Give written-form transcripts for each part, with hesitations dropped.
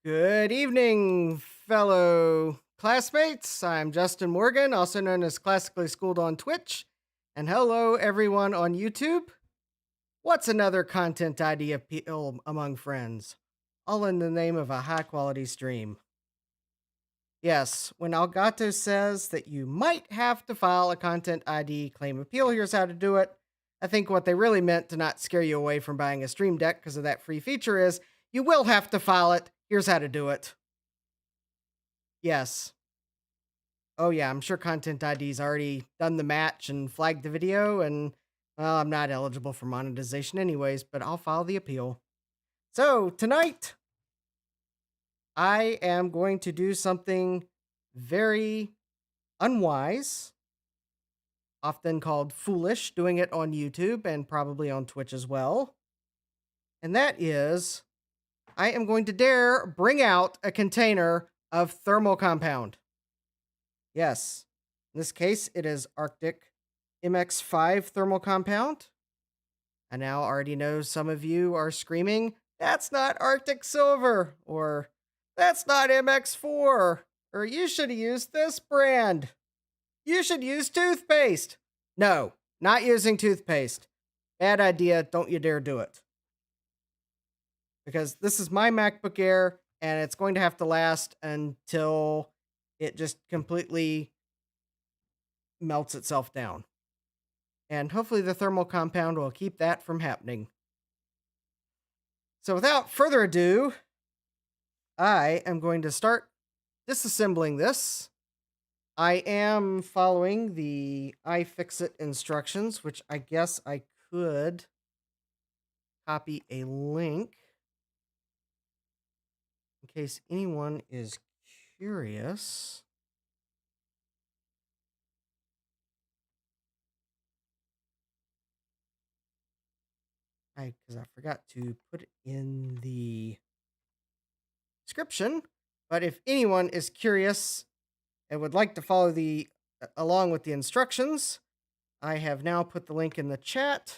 Good evening, fellow classmates. I'm Justin Morgan, also known as Classically Schooled on Twitch. And hello, everyone on YouTube. What's another content idea appeal among friends? All in the name of a high quality stream. Yes, when Elgato says that you might have to file a content ID claim appeal, here's how to do it. I think what they really meant to not scare you away from buying a Stream Deck because of that free feature is you will have to file it. Here's how to do it. Yes. Oh, yeah, I'm sure Content ID's already done the match and flagged the video, and, well, I'm not eligible for monetization anyways, but I'll file the appeal. So, tonight, I am going to do something very unwise, often called foolish, doing it on YouTube and probably on Twitch as well. And that is, I am going to dare bring out a container of thermal compound. Yes. In this case, it is Arctic MX5 thermal compound. I now already know some of you are screaming, that's not Arctic Silver, or that's not MX4, or you should have used this brand. You should use toothpaste. No, not using toothpaste. Bad idea. Don't you dare do it. Because this is my MacBook Air, and it's going to have to last until it just completely melts itself down. And hopefully the thermal compound will keep that from happening. So without further ado, I am going to start disassembling this. I am following the iFixit instructions, which I guess I could copy a link in case anyone is curious. Because I forgot to put it in the description. But if anyone is curious and would like to follow along with the instructions, I have now put the link in the chat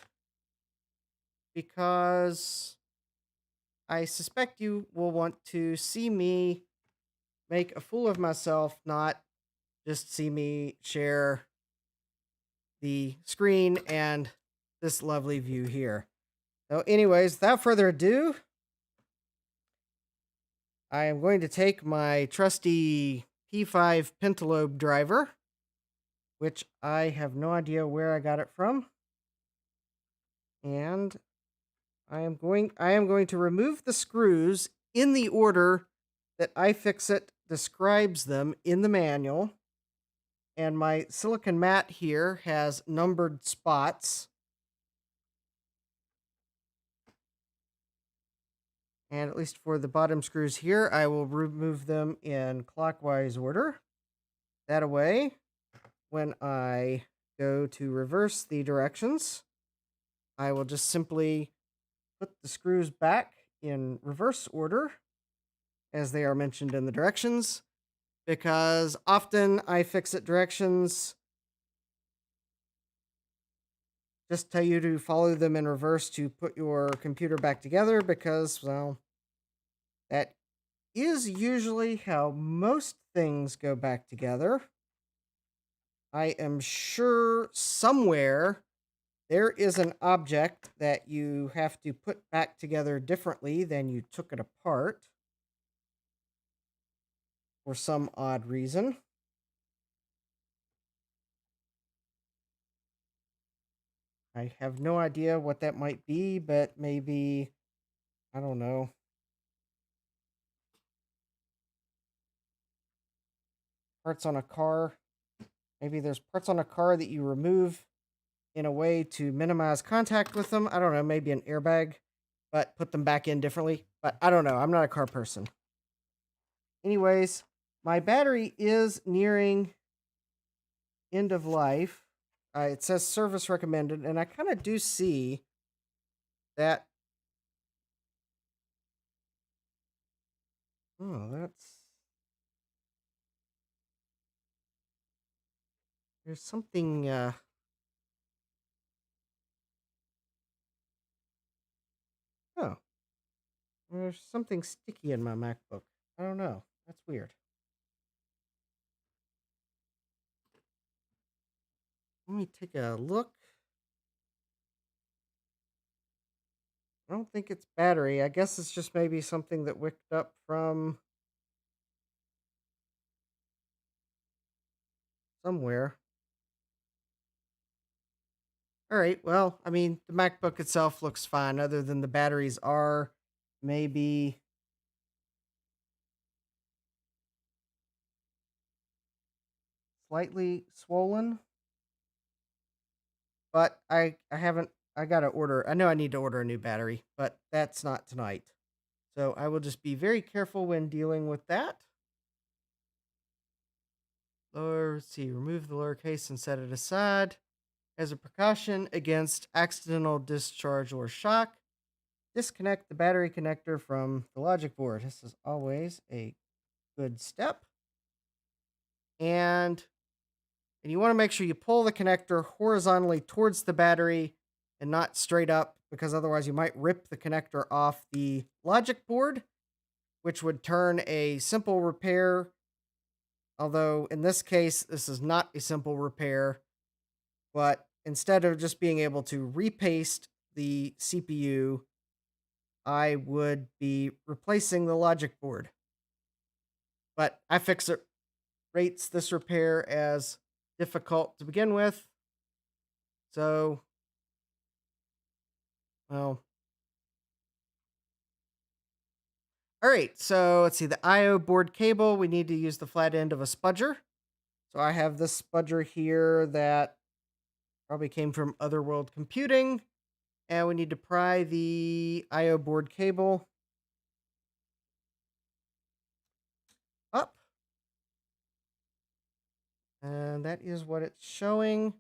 because I suspect you will want to see me make a fool of myself, not just see me share the screen and this lovely view here. So anyways, without further ado, I am going to take my trusty P5 Pentalobe driver, which I have no idea where I got it from. And I am going to remove the screws in the order that iFixit describes them in the manual. And my silicon mat here has numbered spots. And at least for the bottom screws here, I will remove them in clockwise order. That way, when I go to reverse the directions, I will just simply put the screws back in reverse order as they are mentioned in the directions, because often iFixit directions just tell you to follow them in reverse to put your computer back together because, well, that is usually how most things go back together. I am sure somewhere there is an object that you have to put back together differently than you took it apart for some odd reason. I have no idea what that might be, but maybe, I don't know. Parts on a car. Maybe there's parts on a car that you remove in a way to minimize contact with them. I don't know, maybe an airbag, but put them back in differently. But I don't know, I'm not a car person. Anyways, my battery is nearing end of life. It says service recommended, and I kind of do see that. Oh, there's something, oh, there's something sticky in my MacBook. I don't know. That's weird. Let me take a look. I don't think it's battery. I guess it's just maybe something that wicked up from somewhere. All right. Well, I mean, the MacBook itself looks fine, other than the batteries are maybe slightly swollen. But I haven't. I gotta order. I know I need to order a new battery, but that's not tonight. So I will just be very careful when dealing with that. Let's see. Remove the lowercase and set it aside. As a precaution against accidental discharge or shock, disconnect the battery connector from the logic board. This is always a good step. And you want to make sure you pull the connector horizontally towards the battery and not straight up, because otherwise you might rip the connector off the logic board, which would turn a simple repair. Although in this case, this is not a simple repair, but instead of just being able to repaste the CPU, I would be replacing the logic board. But iFixit rates this repair as difficult to begin with. So, well, all right. So let's see, the IO board cable, we need to use the flat end of a spudger. So I have this spudger here that probably came from Otherworld Computing. And we need to pry the IO board cable up. And that is what it's showing.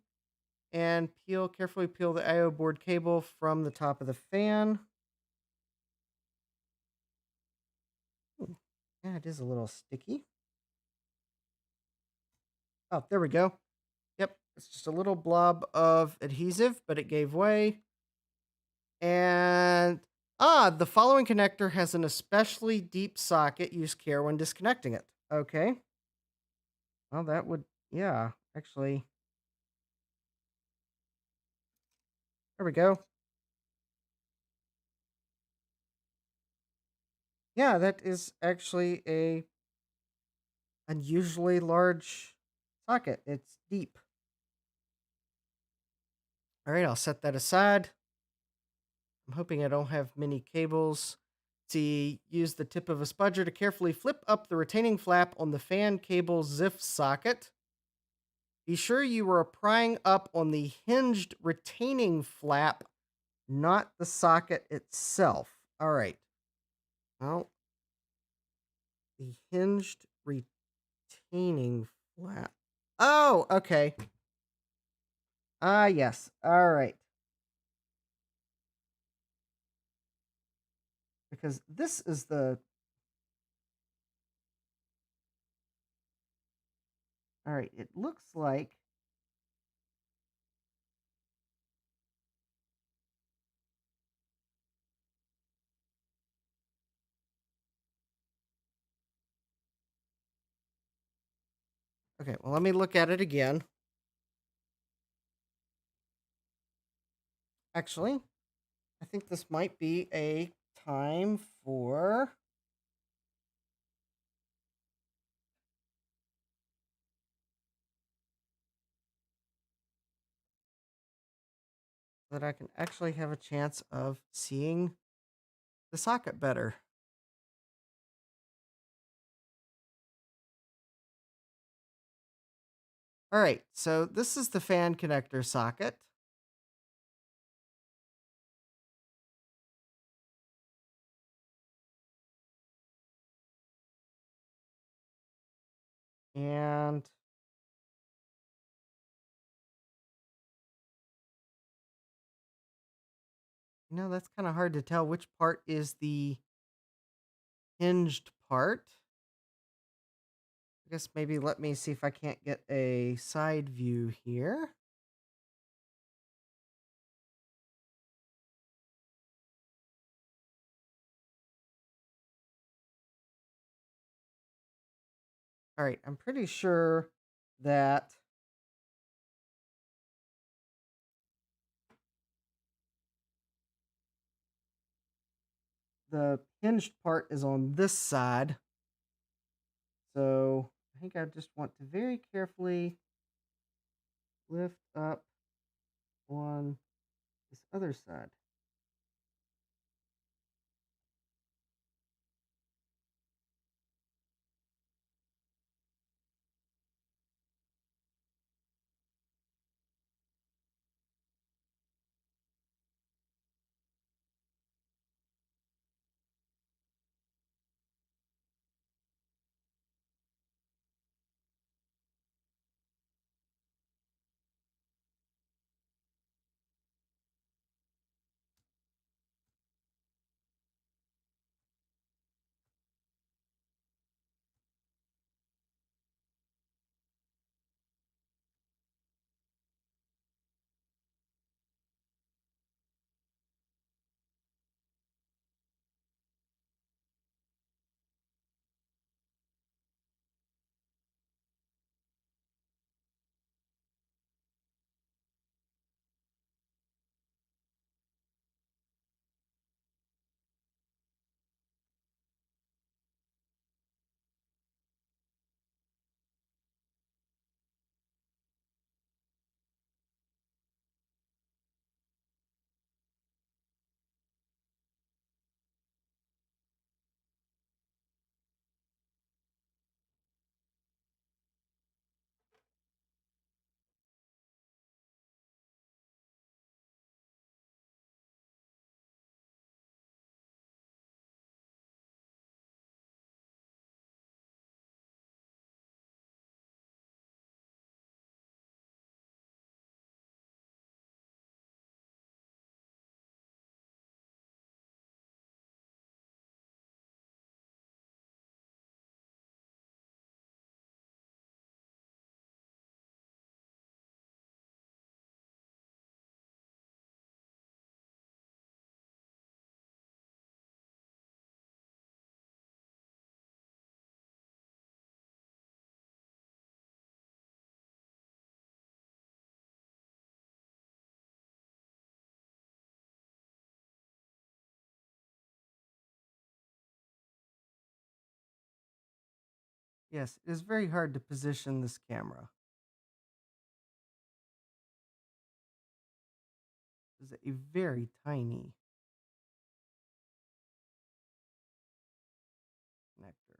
And carefully peel the IO board cable from the top of the fan. Ooh, yeah, it is a little sticky. Oh, there we go. Yep, it's just a little blob of adhesive, but it gave way. And the following connector has an especially deep socket. Use care when disconnecting it. Okay. Well, that would, yeah, actually. There we go. Yeah, that is actually a unusually large socket. It's deep. All right, I'll set that aside. I'm hoping I don't have many cables. See, use the tip of a spudger to carefully flip up the retaining flap on the fan cable ZIF socket. Be sure you are prying up on the hinged retaining flap, not the socket itself. All right. Well, the hinged retaining flap. Oh, okay. Yes. All right. Because this is the... All right, it looks like... Okay, well, let me look at it again. Actually, I think this might be a time for... that I can actually have a chance of seeing the socket better. All right, so this is the fan connector socket. And that's kind of hard to tell which part is the hinged part. I guess maybe let me see if I can't get a side view here. All right, I'm pretty sure that the hinged part is on this side. So I think I just want to very carefully lift up on this other side. Yes, it is very hard to position this camera. It's a very tiny connector.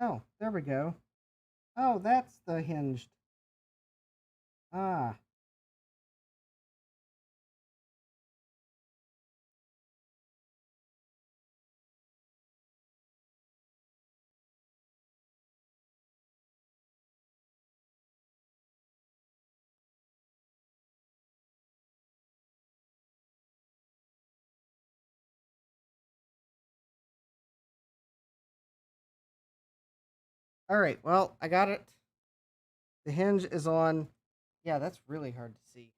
Oh, there we go. Oh, that's the hinged. Ah, all right. Well, I got it. The hinge is on. Yeah, that's really hard to see.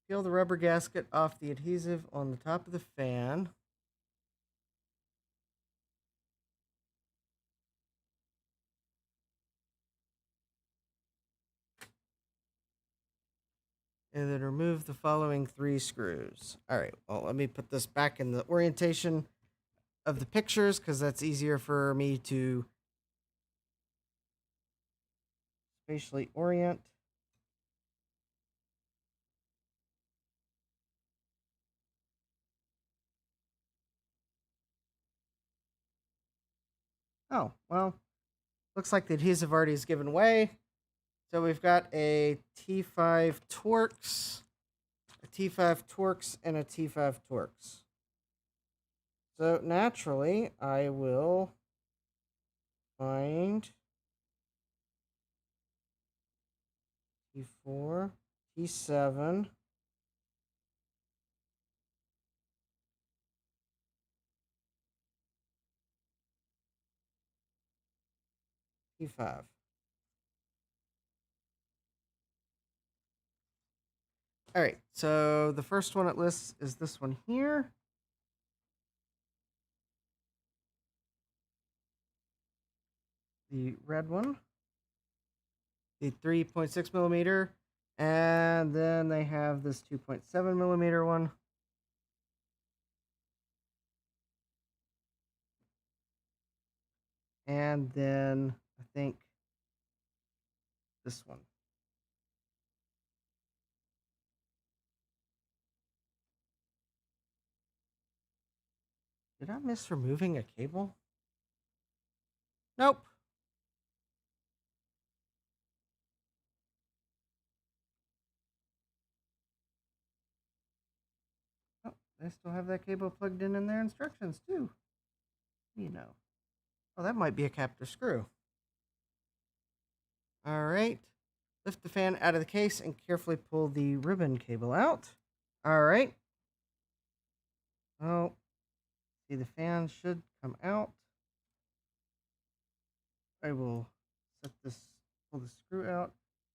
Peel the rubber gasket off the adhesive on the top of the fan. And then remove the following 3 screws. All right, well, let me put this back in the orientation of the pictures because that's easier for me to spatially orient. Oh, well, looks like the adhesive already has given way. So we've got a T5 Torx, a T5 Torx, and a T5 Torx. So naturally, I will find T4, T7, T5. All right, so the first one it lists is this one here. The red one. The 3.6 millimeter. And then they have this 2.7 millimeter one. And then I think this one. Did I miss removing a cable? Nope. Oh, they still have that cable plugged in their instructions too. You know. Oh, that might be a captor screw. All right. Lift the fan out of the case and carefully pull the ribbon cable out. All right. Oh, see, the fan should come out. I will pull the screw out,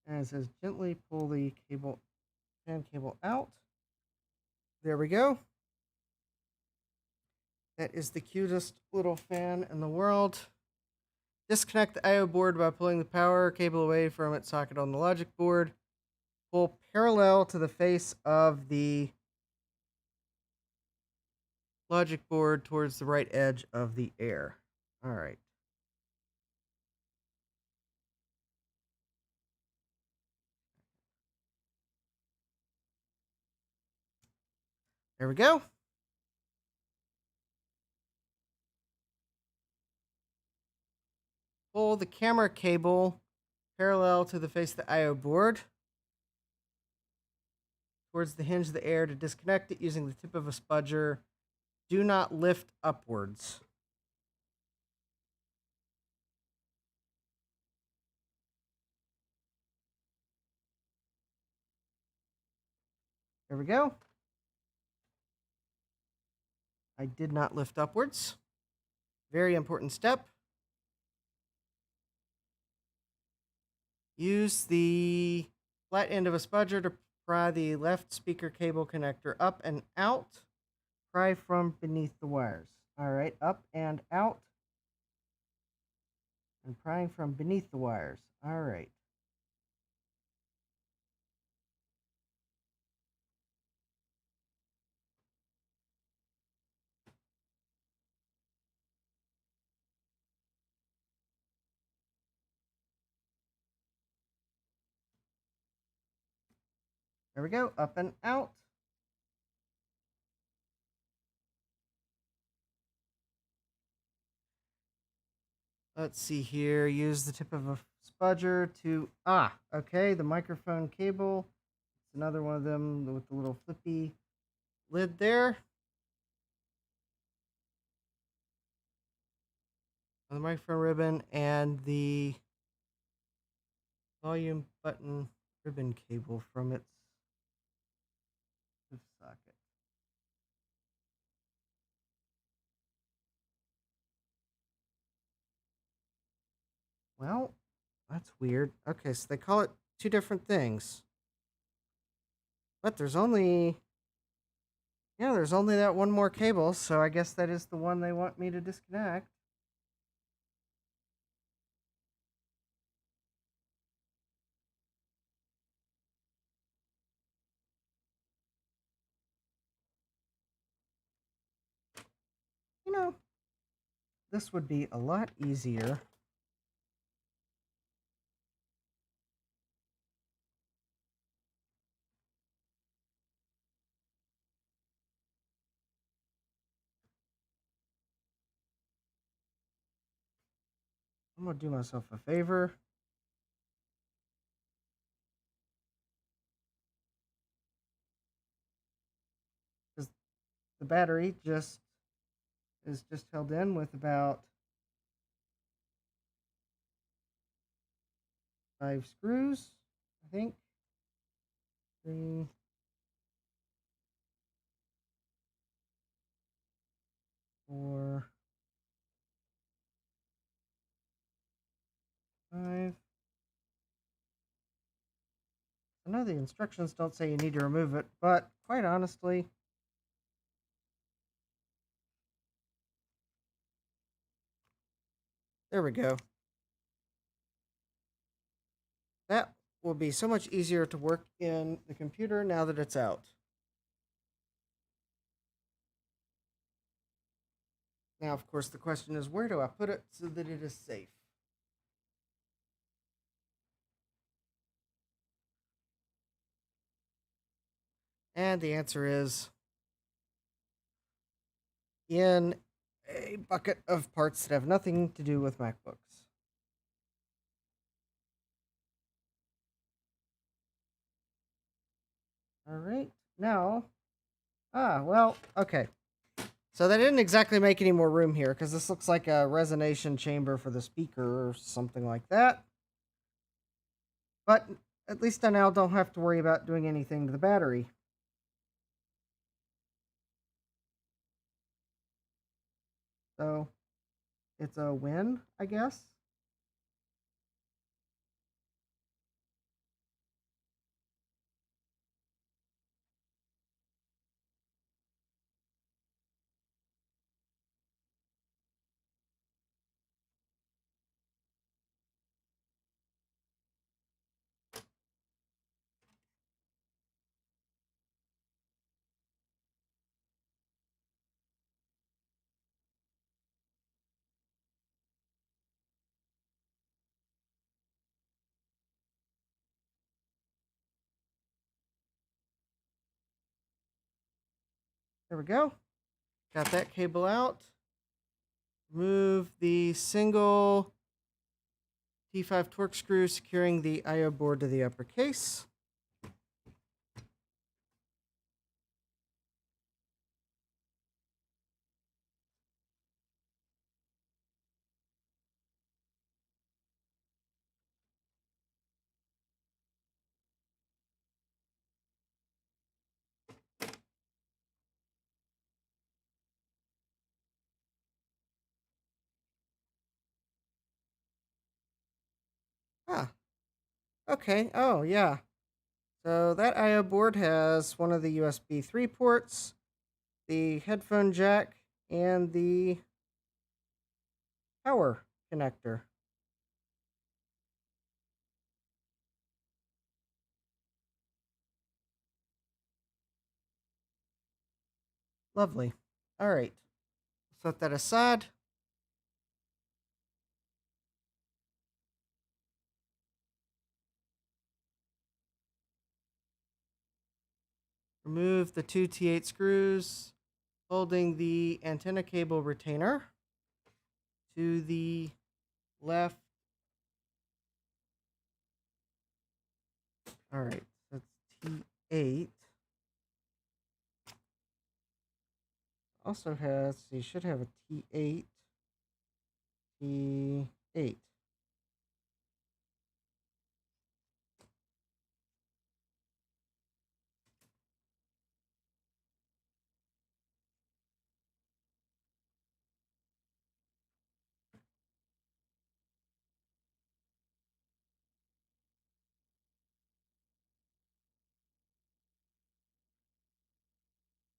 and it says gently pull the fan cable out. There we go. That is the cutest little fan in the world. Disconnect the I/O board by pulling the power cable away from its socket on the logic board. Pull parallel to the face of the logic board towards the right edge of the air. All right. There we go. Pull the camera cable parallel to the face of the I/O board towards the hinge of the air to disconnect it using the tip of a spudger. Do not lift upwards. There we go. I did not lift upwards. Very important step. Use the flat end of a spudger to pry the left speaker cable connector up and out. Pry from beneath the wires. All right, up and out. And prying from beneath the wires. All right. There we go, up and out. Let's see here. Use the tip of a spudger to, okay, the microphone cable. It's another one of them with the little flippy lid there. The microphone ribbon and the volume button ribbon cable from its socket. Well, that's weird. Okay, so they call it 2 different things. But there's only that one more cable, so I guess that is the one they want me to disconnect. You know, this would be a lot easier. I'm gonna do myself a favor. Because the battery is just held in with about 5 screws, I think. 3, 4, 5. I know the instructions don't say you need to remove it, but quite honestly, there we go. That will be so much easier to work in the computer now that it's out. Now, of course, the question is, where do I put it so that it is safe? And the answer is in a bucket of parts that have nothing to do with MacBooks. All right, now, well, okay. So they didn't exactly make any more room here because this looks like a resonation chamber for the speaker or something like that. But at least I now don't have to worry about doing anything to the battery. So it's a win, I guess. There we go. Got that cable out. Remove the single T5 Torx screw securing the I/O board to the upper case. Ah, okay. Oh, yeah. So that I/O board has one of the USB 3 ports, the headphone jack, and the power connector. Lovely. All right. Set that aside. Remove the two T8 screws holding the antenna cable retainer to the left. All right, that's T8. Also has, so you should have a T8, T8.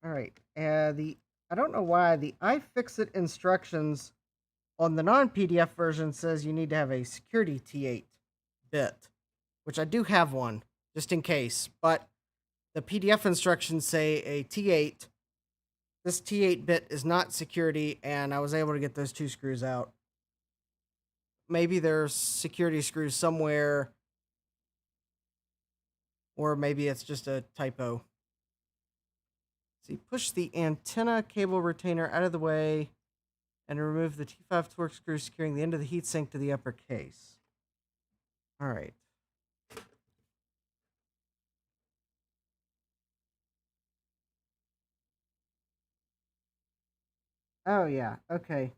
All right, I don't know why the iFixit instructions on the non-PDF version says you need to have a security T8 bit, which I do have one just in case, but the PDF instructions say a T8 this T8 bit is not security, and I was able to get those 2 screws out. Maybe there's security screws somewhere, or maybe it's just a typo. See, push the antenna cable retainer out of the way and remove the T5 torque screw securing the end of the heatsink to the upper case. All right. Oh, yeah. Okay.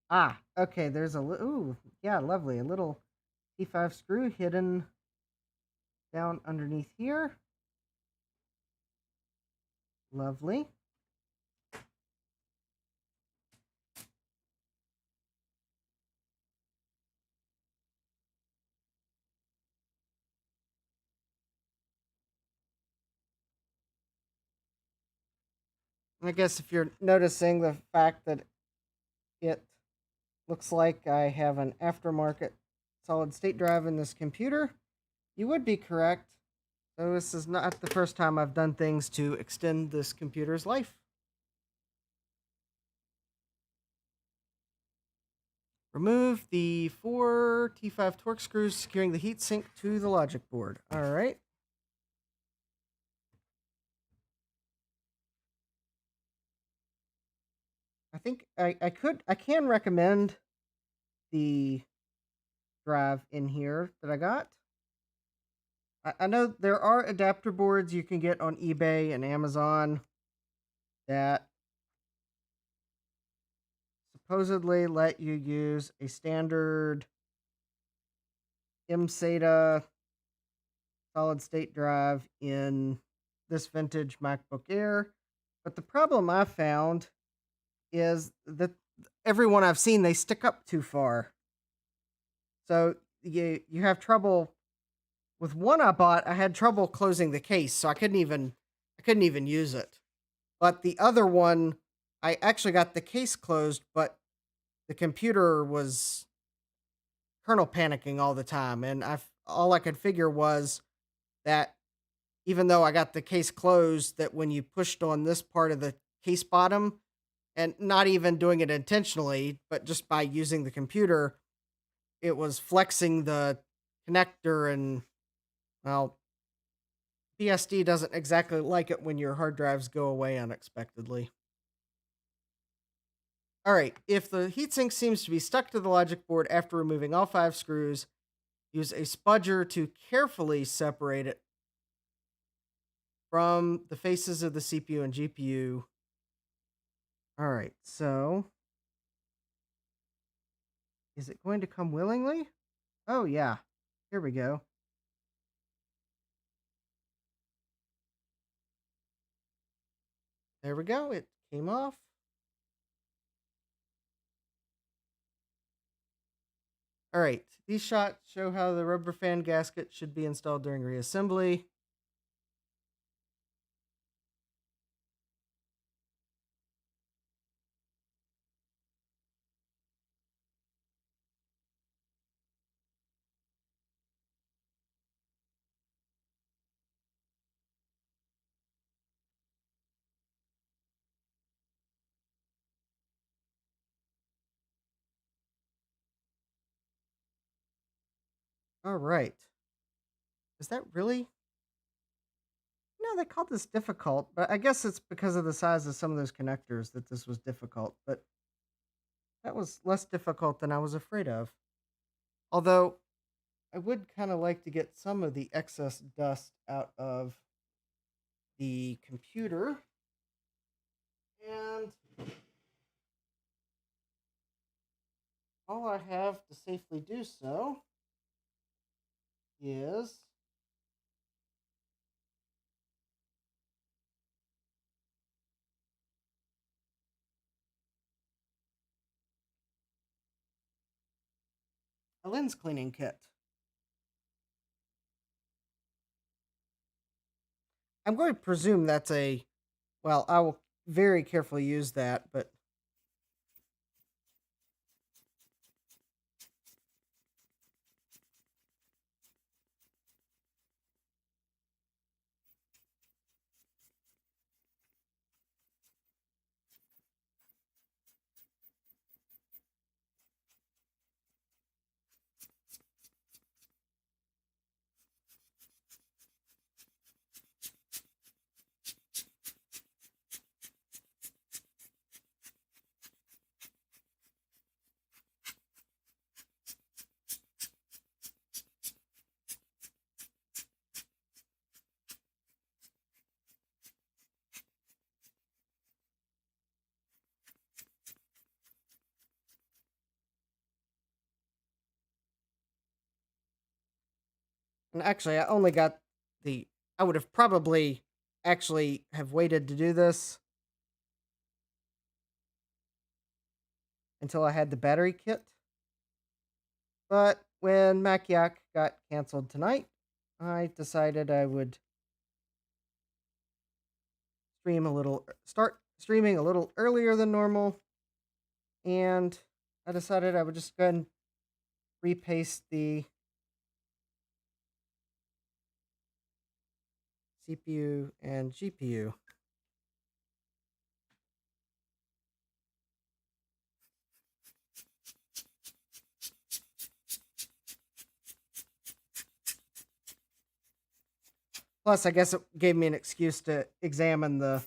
Ah, okay. There's a ooh, yeah, lovely. A little T5 screw hidden down underneath here. Lovely. I guess if you're noticing the fact that it looks like I have an aftermarket solid state drive in this computer, you would be correct. So this is not the first time I've done things to extend this computer's life. Remove the 4 T5 torque screws securing the heatsink to the logic board. All right. I think I can recommend the drive in here that I got. I know there are adapter boards you can get on eBay and Amazon that supposedly let you use a standard MSATA solid state drive in this vintage MacBook Air. But the problem I found is that everyone I've seen, they stick up too far. So you have trouble with one I bought. I had trouble closing the case, so I couldn't even use it. But the other one, I actually got the case closed, but the computer was kernel panicking all the time, and all I could figure was that even though I got the case closed, that when you pushed on this part of the case bottom, and not even doing it intentionally, but just by using the computer, it was flexing the connector, and well, BSD doesn't exactly like it when your hard drives go away unexpectedly. All right, if the heatsink seems to be stuck to the logic board after removing all 5 screws, use a spudger to carefully separate it from the faces of the CPU and GPU. All right, so is it going to come willingly? Oh, yeah. Here we go. There we go. It came off. All right, these shots show how the rubber fan gasket should be installed during reassembly. All right. Is that really? No, they called this difficult, but I guess it's because of the size of some of those connectors that this was difficult, but that was less difficult than I was afraid of. Although, I would kind of like to get some of the excess dust out of the computer. And all I have to safely do so is a lens cleaning kit. I'm going to presume that's well, I will very carefully use that, but And actually, I only got the. I would have probably actually have waited to do this until I had the battery kit. But when Macyak got canceled tonight, I decided I would start streaming a little earlier than normal, and I decided I would just go ahead and repaste the CPU and GPU. Plus, I guess it gave me an excuse to examine the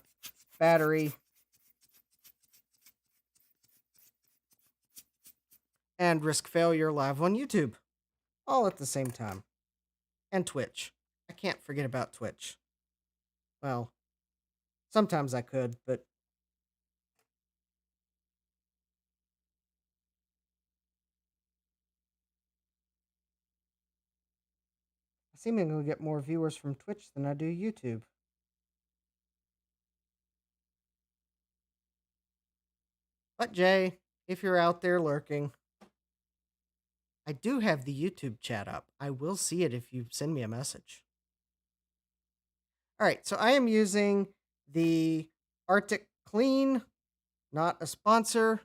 battery and risk failure live on YouTube, all at the same time. And Twitch. I can't forget about Twitch. Well, sometimes I could, but I seemingly get more viewers from Twitch than I do YouTube. But Jay, if you're out there lurking, I do have the YouTube chat up. I will see it if you send me a message. All right, so I am using the Arctic Clean, not a sponsor,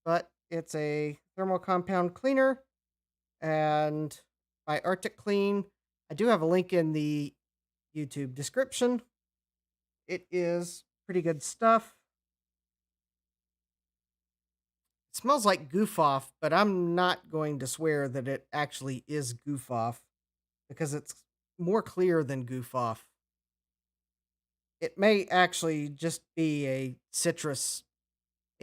but it's a thermal compound cleaner, and by Arctic Clean, I do have a link in the YouTube description. It is pretty good stuff. It smells like goof off, but I'm not going to swear that it actually is goof off because it's more clear than goof off. It may actually just be a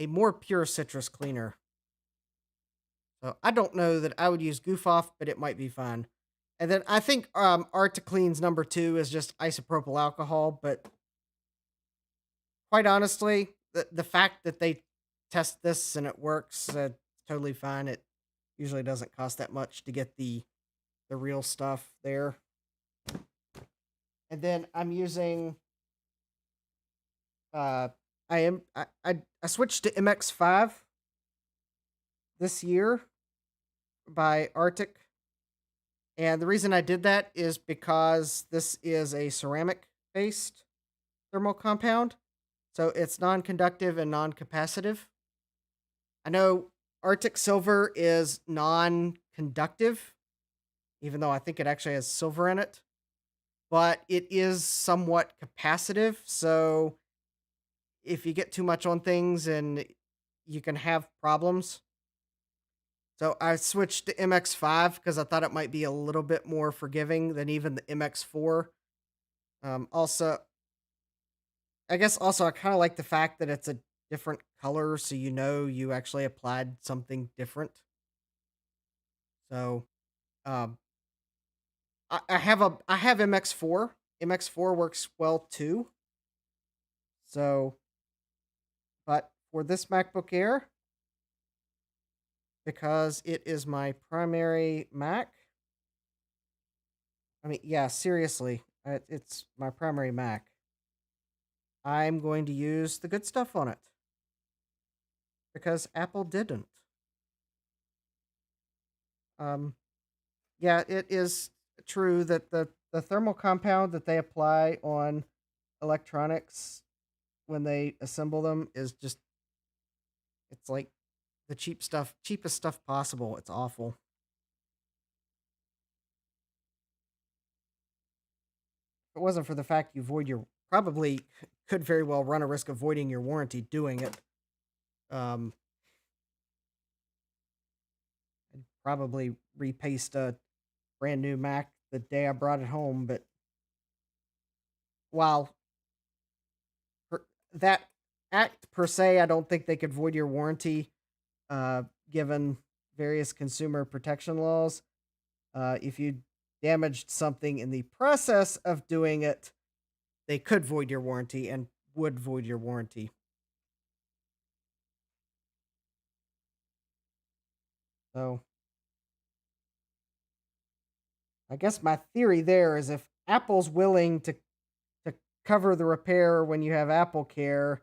more pure citrus cleaner. So I don't know that I would use goof off, but it might be fine. And then I think Arctic Clean's number 2 is just isopropyl alcohol, but quite honestly, the fact that they test this and it works, totally fine. It usually doesn't cost that much to get the real stuff there. And then I'm using I switched to MX5 this year by Arctic. And the reason I did that is because this is a ceramic based thermal compound. So it's non conductive and non capacitive. I know Arctic Silver is non conductive, even though I think it actually has silver in it, but it is somewhat capacitive. So if you get too much on things, and you can have problems. So I switched to MX5 because I thought it might be a little bit more forgiving than even the MX4. Also, I guess also I kind of like the fact that it's a different color, so you actually applied something different. So, um, I have MX4. MX4 works well too. So, but for this MacBook Air, because it is my primary Mac. I mean, yeah, seriously, it's my primary Mac. I'm going to use the good stuff on it because Apple didn't. Um, yeah, it is true that the thermal compound that they apply on electronics when they assemble them is just, it's like the cheapest stuff possible. It's awful. If it wasn't for the fact you void your, probably could very well run a risk of voiding your warranty doing it. Um, I'd probably repaste a brand new Mac the day I brought it home, but while that act per se, I don't think they could void your warranty, given various consumer protection laws. If you damaged something in the process of doing it, they could void your warranty and would void your warranty. So I guess my theory there is if Apple's willing to cover the repair when you have Apple Care,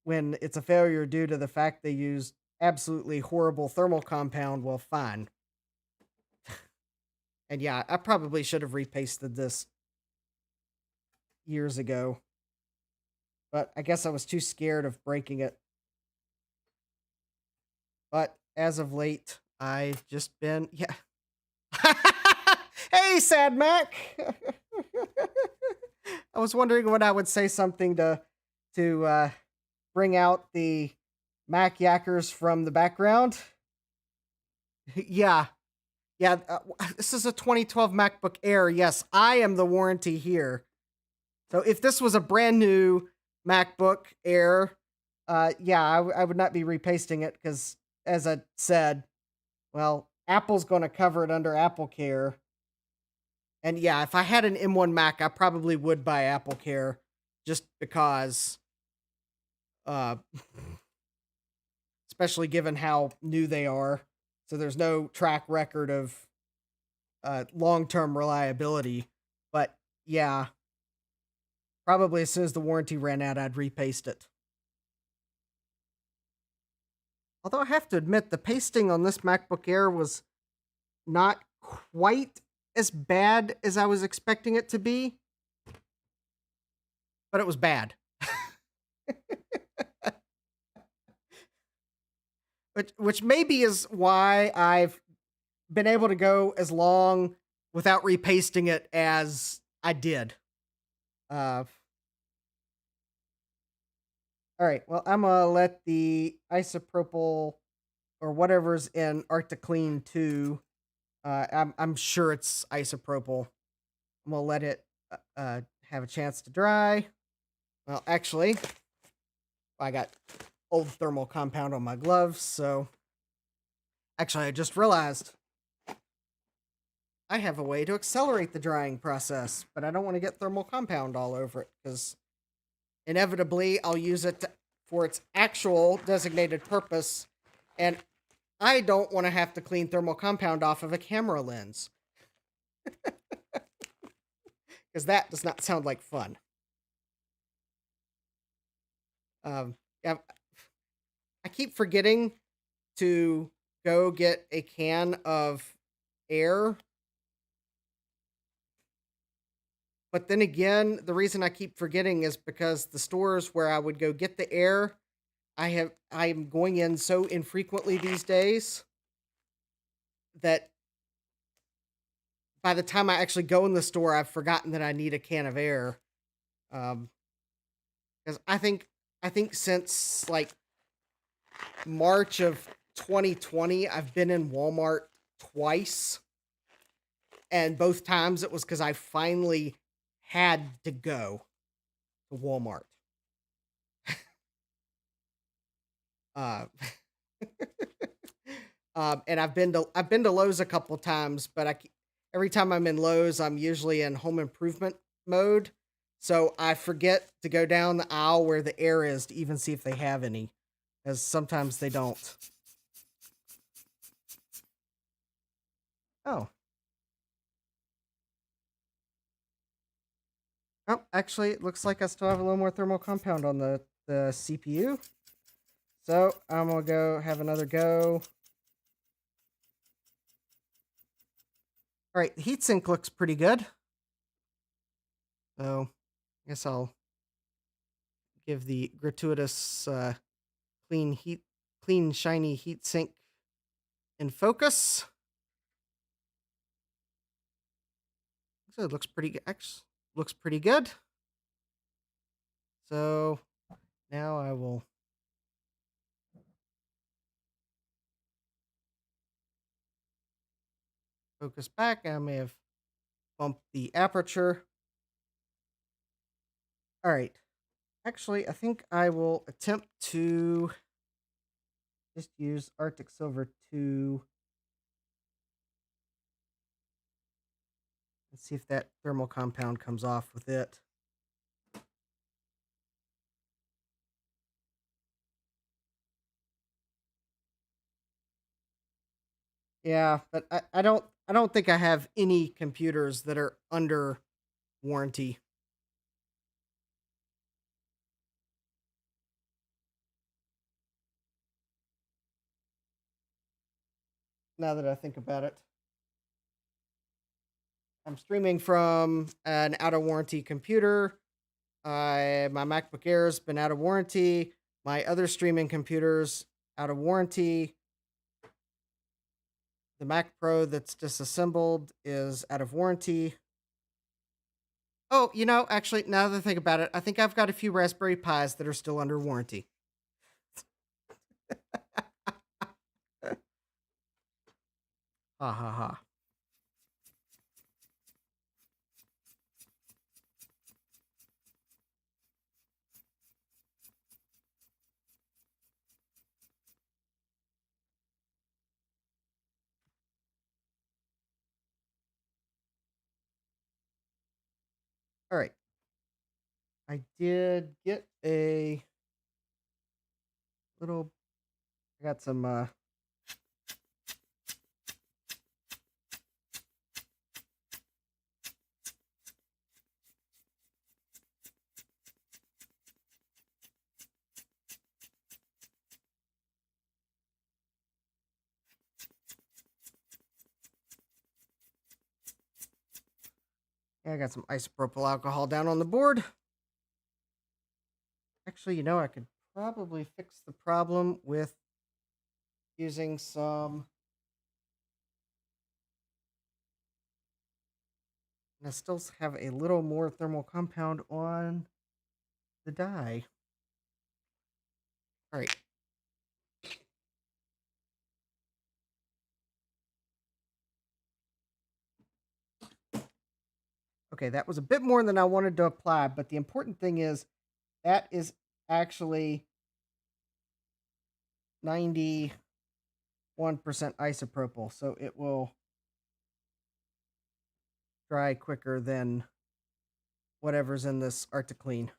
when it's a failure due to the fact they used absolutely horrible thermal compound, well, fine. And yeah, I probably should have repasted this years ago, but I guess I was too scared of breaking it. But as of late, I've just been, yeah. Hey, Sad Mac. I was wondering when I would say something to bring out the Mac Yackers from the background. Yeah, yeah. This is a 2012 MacBook Air. Yes, I am the warranty here. So if this was a brand new MacBook Air, yeah, I would not be repasting it because, as I said, well, Apple's going to cover it under Apple Care. And yeah, if I had an M1 Mac, I probably would buy Apple Care just because, uh, especially given how new they are. So there's no track record of long-term reliability. But yeah, probably as soon as the warranty ran out, I'd repaste it. Although I have to admit, the pasting on this MacBook Air was not quite as bad as I was expecting it to be, but it was bad. Which maybe is why I've been able to go as long without repasting it as I did. All right, well, I'm gonna let the isopropyl or whatever's in Arctic Clean 2. I'm sure it's isopropyl. I'm gonna let it have a chance to dry. Well, actually, I got old thermal compound on my gloves, so actually, I just realized I have a way to accelerate the drying process, but I don't want to get thermal compound all over it because inevitably I'll use it for its actual designated purpose, and I don't want to have to clean thermal compound off of a camera lens because that does not sound like fun. Yeah, I keep forgetting to go get a can of air. But then again, the reason I keep forgetting is because the stores where I would go get the air, I'm going in so infrequently these days that by the time I actually go in the store, I've forgotten that I need a can of air. Because I think since like March of 2020, I've been in Walmart twice, and both times it was because I finally had to go to Walmart. Uh, and I've been to Lowe's a couple times, but every time I'm in Lowe's, I'm usually in home improvement mode, so I forget to go down the aisle where the air is to even see if they have any, as sometimes they don't. Oh. Oh, actually, it looks like I still have a little more thermal compound on the CPU. So I'm gonna go have another go. All right, the heatsink looks pretty good. So I guess I'll give the gratuitous clean shiny heatsink in focus. So it looks pretty good. Looks pretty good. So now I will focus back. I may have bumped the aperture. All right. Actually, I think I will attempt to just use Arctic Silver 2. Let's see if that thermal compound comes off with it. Yeah, but I don't I don't think I have any computers that are under warranty. Now that I think about it, I'm streaming from an out of warranty computer. My MacBook Air has been out of warranty. My other streaming computers out of warranty. The Mac Pro that's disassembled is out of warranty. Oh, actually, now that I think about it, I think I've got a few Raspberry Pis that are still under warranty. Ha ha ha. All right. I did get a little. I got some. Yeah, I got some isopropyl alcohol down on the board. Actually, I could probably fix the problem with using some. And I still have a little more thermal compound on the die. All right. Okay, that was a bit more than I wanted to apply, but the important thing is that is actually 91% isopropyl, so it will dry quicker than whatever's in this Articlean.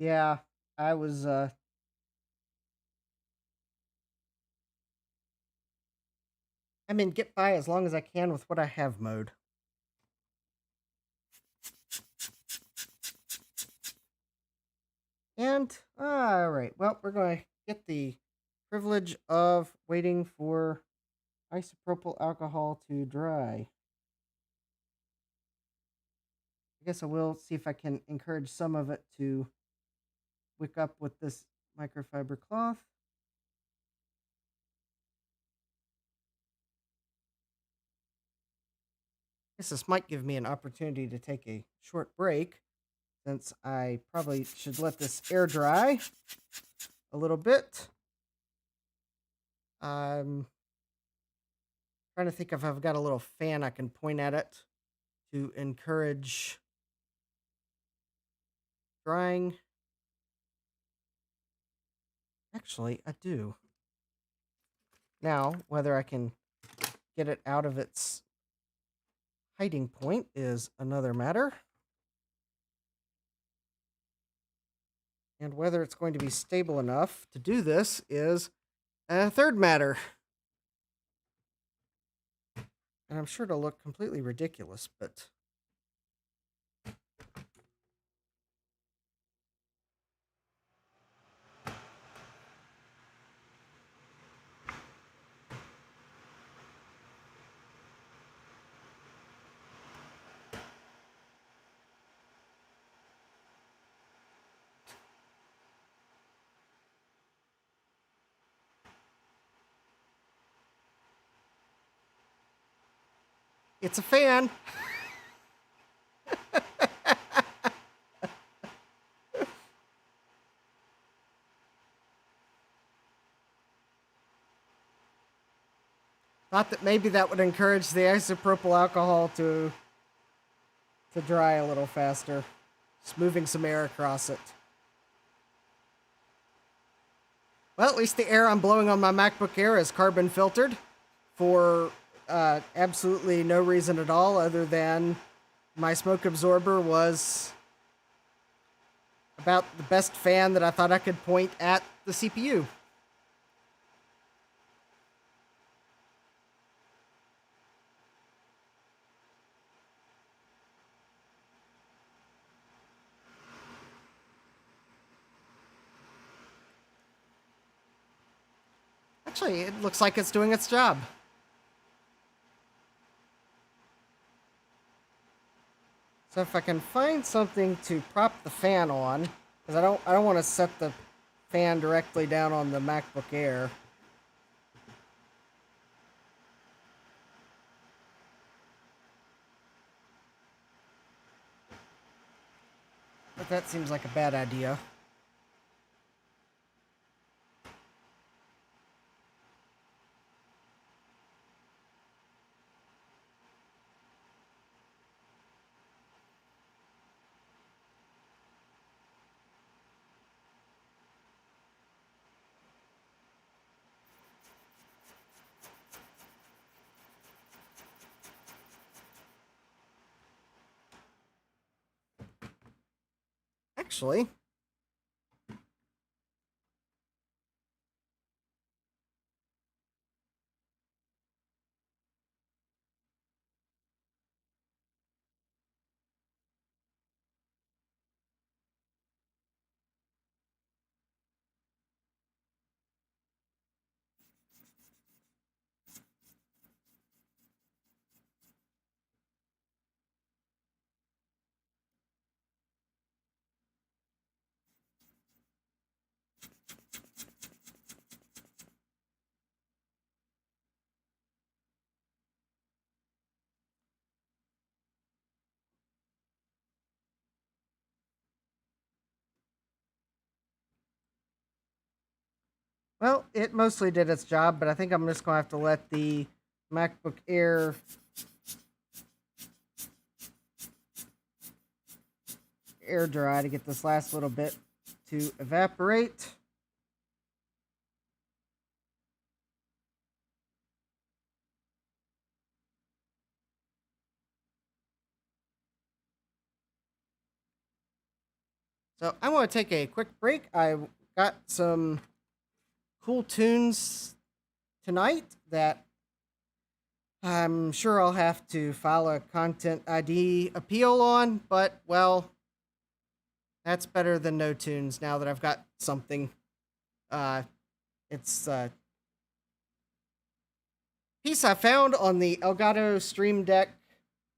Yeah, I was get by as long as I can with what I have mode. And all right, well, we're going to get the privilege of waiting for isopropyl alcohol to dry. I guess I will see if I can encourage some of it to wick up with this microfiber cloth. I guess this might give me an opportunity to take a short break, since I probably should let this air dry a little bit. I'm trying to think if I've got a little fan I can point at it to encourage drying. Actually, I do. Now, whether I can get it out of its hiding point is another matter. And whether it's going to be stable enough to do this is a third matter. And I'm sure it'll look completely ridiculous, but it's a fan. Thought that maybe that would encourage the isopropyl alcohol to dry a little faster. Just moving some air across it. Well, at least the air I'm blowing on my MacBook Air is carbon filtered for absolutely no reason at all other than my smoke absorber was about the best fan that I thought I could point at the CPU. Actually, it looks like it's doing its job. So if I can find something to prop the fan on, because I don't want to set the fan directly down on the MacBook Air. But that seems like a bad idea. Actually, well, it mostly did its job, but I think I'm just going to have to let the MacBook Air air dry to get this last little bit to evaporate. So I want to take a quick break. I got some cool tunes tonight that I'm sure I'll have to file a content ID appeal on, but well, that's better than no tunes now that I've got something. It's a piece I found on the Elgato Stream Deck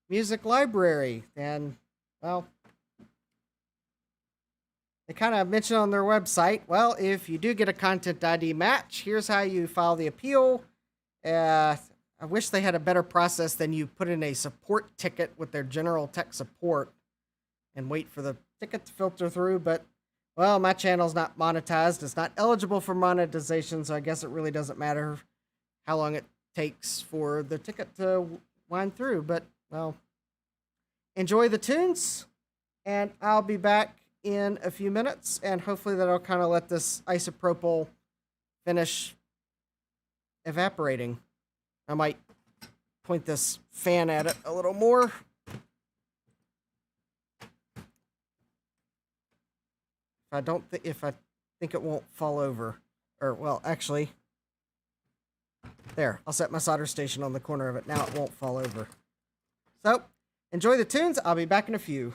music library, and well, they kind of mention on their website, well, if you do get a content ID match, here's how you file the appeal. I wish they had a better process than you put in a support ticket with their general tech support and wait for the ticket to filter through. But, well, my channel's not monetized. It's not eligible for monetization, so I guess it really doesn't matter how long it takes for the ticket to wind through. But, well, enjoy the tunes, and I'll be back in a few minutes, and hopefully that'll kind of let this isopropyl finish evaporating. I might point this fan at it a little more. If I think it won't fall over, or well, actually, there. I'll set my solder station on the corner of it. Now it won't fall over. So enjoy the tunes. I'll be back in a few.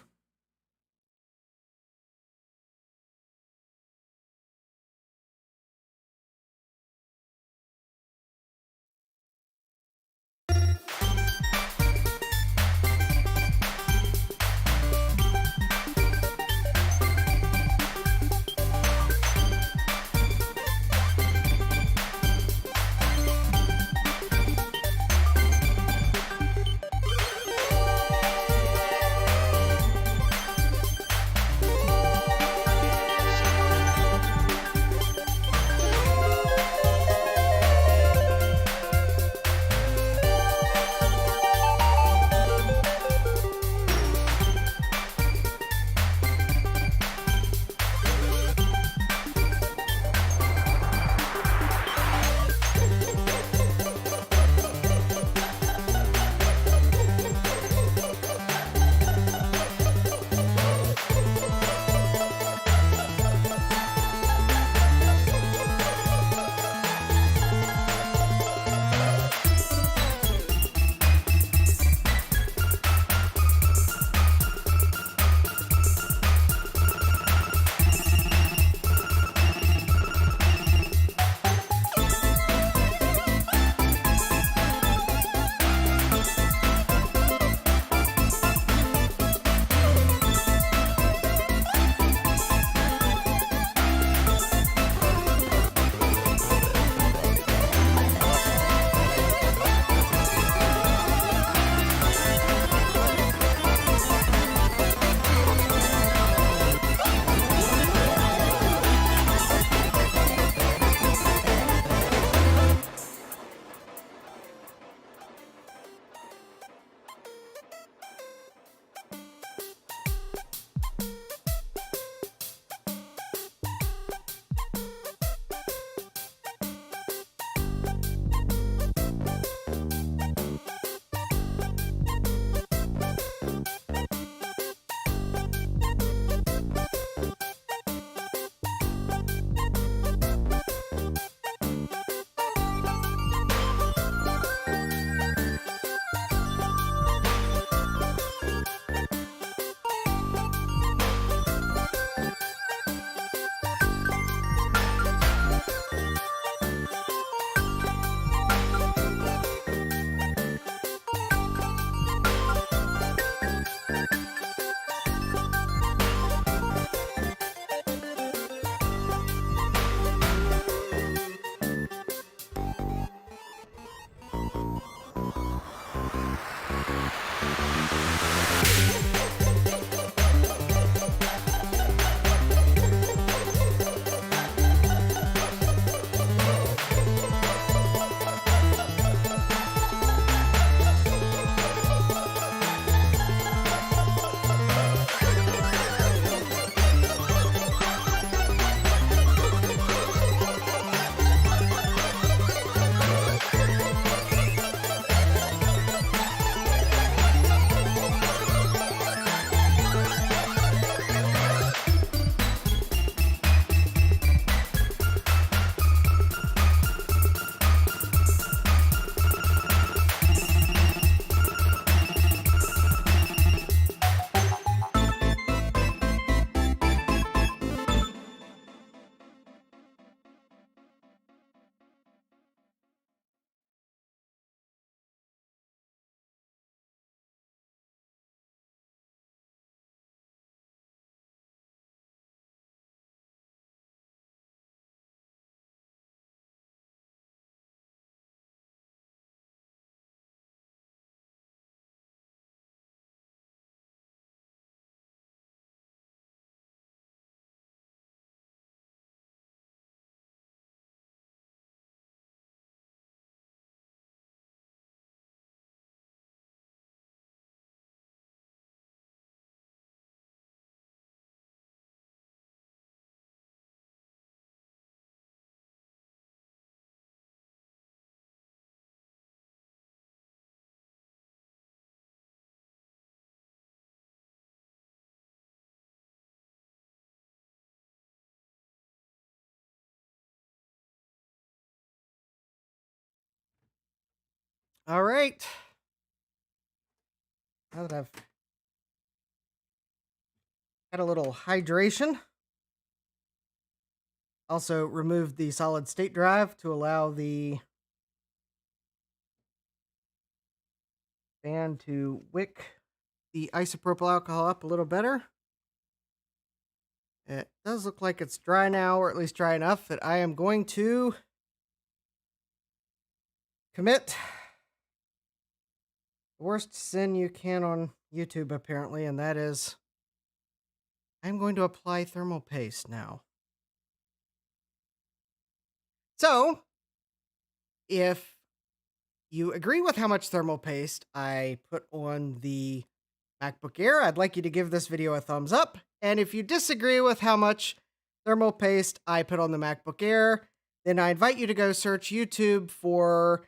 All right. Now that I've had a little hydration, also removed the solid state drive to allow the fan to wick the isopropyl alcohol up a little better. It does look like it's dry now, or at least dry enough that I am going to commit the worst sin you can on YouTube, apparently, and that is I'm going to apply thermal paste now. So, if you agree with how much thermal paste I put on the MacBook Air, I'd like you to give this video a thumbs up. And if you disagree with how much thermal paste I put on the MacBook Air, then I invite you to go search YouTube for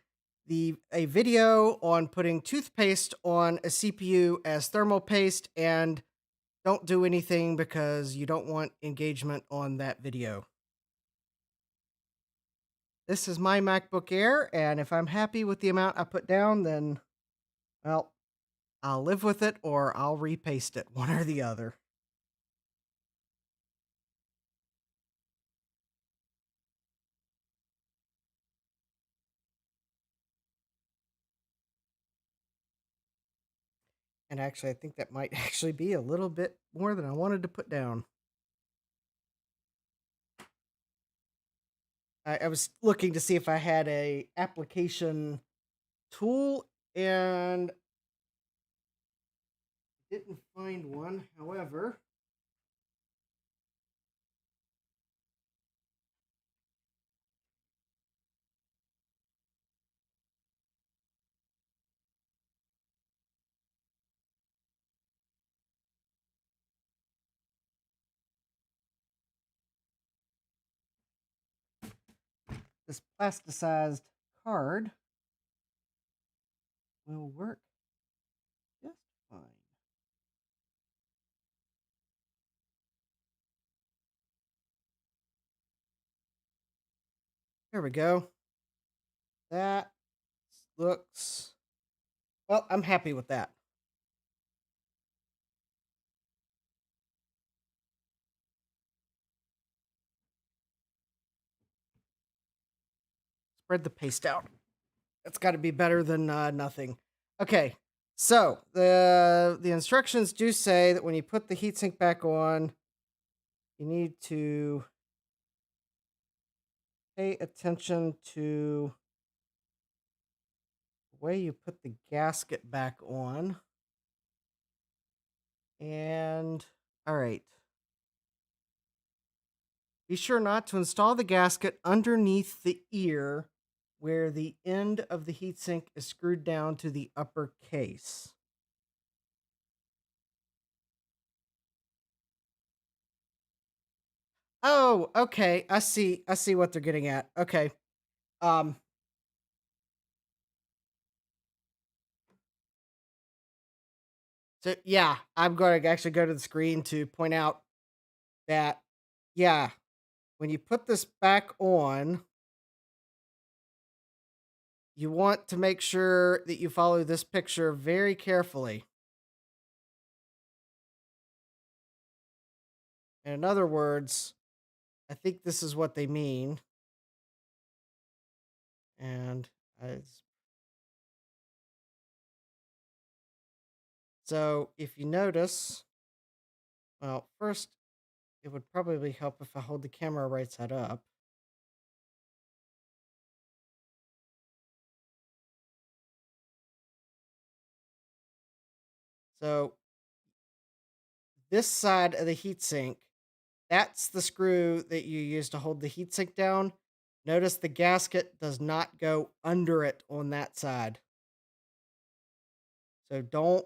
a video on putting toothpaste on a CPU as thermal paste, and don't do anything because you don't want engagement on that video. This is my MacBook Air, and if I'm happy with the amount I put down, then, well, I'll live with it or I'll repaste it, one or the other. And actually, I think that might actually be a little bit more than I wanted to put down. I was looking to see if I had a application tool and didn't find one. However, this plasticized card will work just fine. There we go. That looks, well, I'm happy with that. Spread the paste out. That's got to be better than nothing. Okay, so the instructions do say that when you put the heatsink back on, you need to pay attention to the way you put the gasket back on. And, all right. Be sure not to install the gasket underneath the ear where the end of the heatsink is screwed down to the upper case. Oh, okay. I see what they're getting at. Okay. Um so yeah, I'm going to actually go to the screen to point out that yeah, when you put this back on, you want to make sure that you follow this picture very carefully. And in other words, I think this is what they mean. And so if you notice, well, first, it would probably help if I hold the camera right side up. So this side of the heatsink, that's the screw that you use to hold the heatsink down. Notice the gasket does not go under it on that side. So don't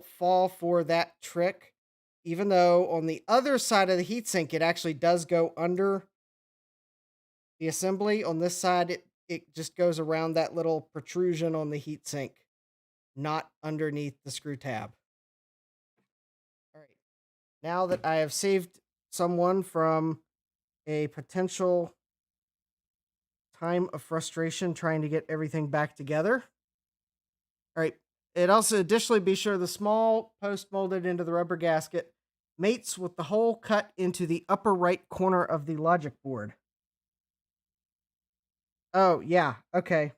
fall for that trick. Even though on the other side of the heatsink, it actually does go under the assembly. On this side, it just goes around that little protrusion on the heatsink, not underneath the screw tab. All right. Now that I have saved someone from a potential time of frustration trying to get everything back together, All right. It also additionally be sure the small post molded into the rubber gasket mates with the hole cut into the upper right corner of the logic board. Oh, yeah. Okay.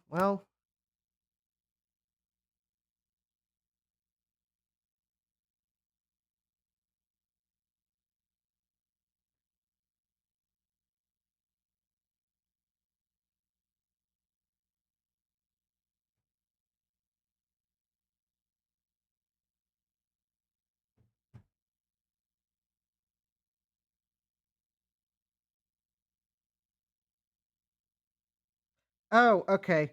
Well, oh, okay.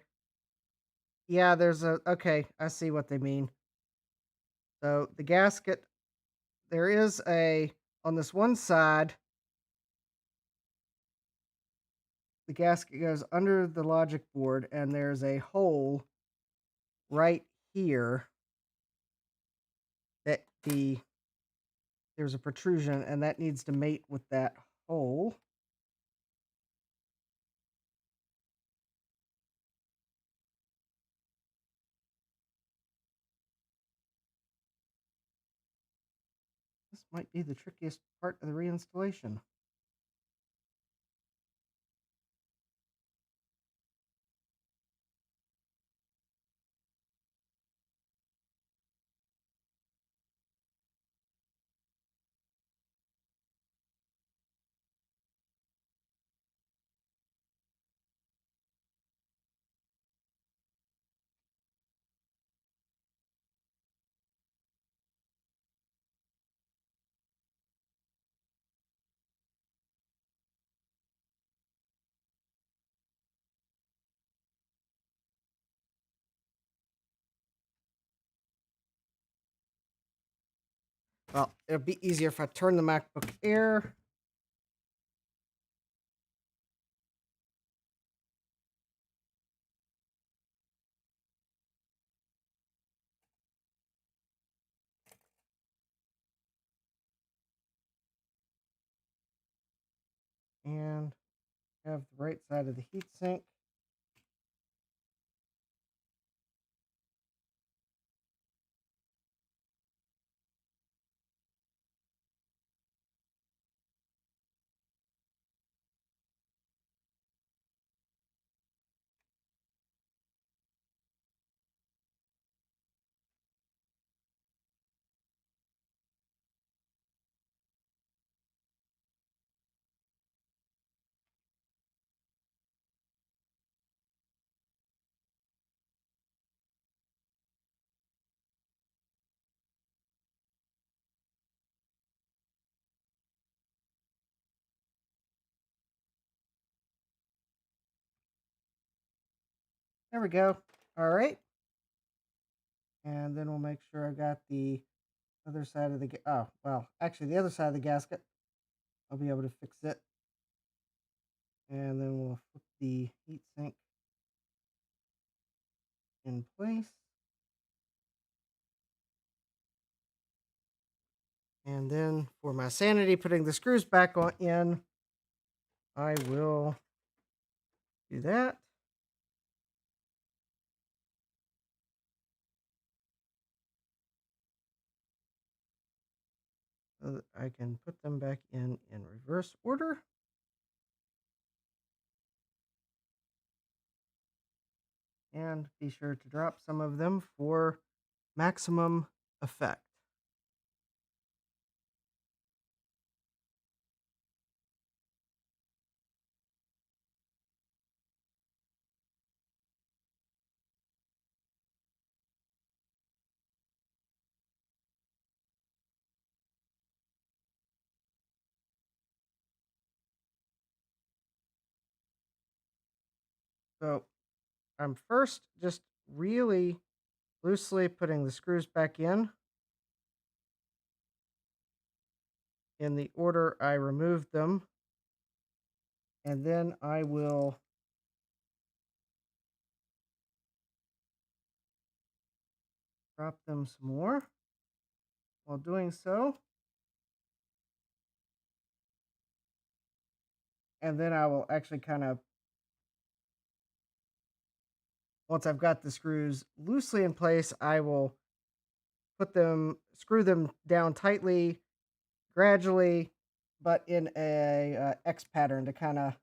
Yeah, there's a okay, I see what they mean. So the gasket, there is a on this one side, the gasket goes under the logic board and there's a hole right here that there's a protrusion and that needs to mate with that hole. This might be the trickiest part of the reinstallation. Well, it'll be easier if I turn the MacBook Air. And have the right side of the heatsink. There we go. All right. And then we'll make sure I got the other side of the oh, well, actually the other side of the gasket. I'll be able to fix it. And then we'll flip the heatsink in place. And then for my sanity, putting the screws back on in, I will do that. So that I can put them back in reverse order. And be sure to drop some of them for maximum effect. So I'm first just really loosely putting the screws back in the order I removed them. And then I will drop them some more. While doing so, And then I will actually kind of, once I've got the screws loosely in place, I will screw them down tightly, gradually, but in a X pattern to kind of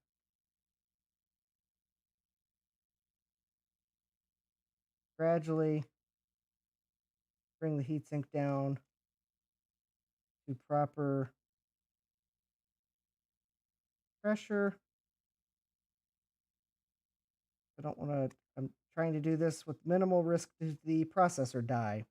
gradually bring the heatsink down to proper pressure. I don't want to, I'm trying to do this with minimal risk to the processor die.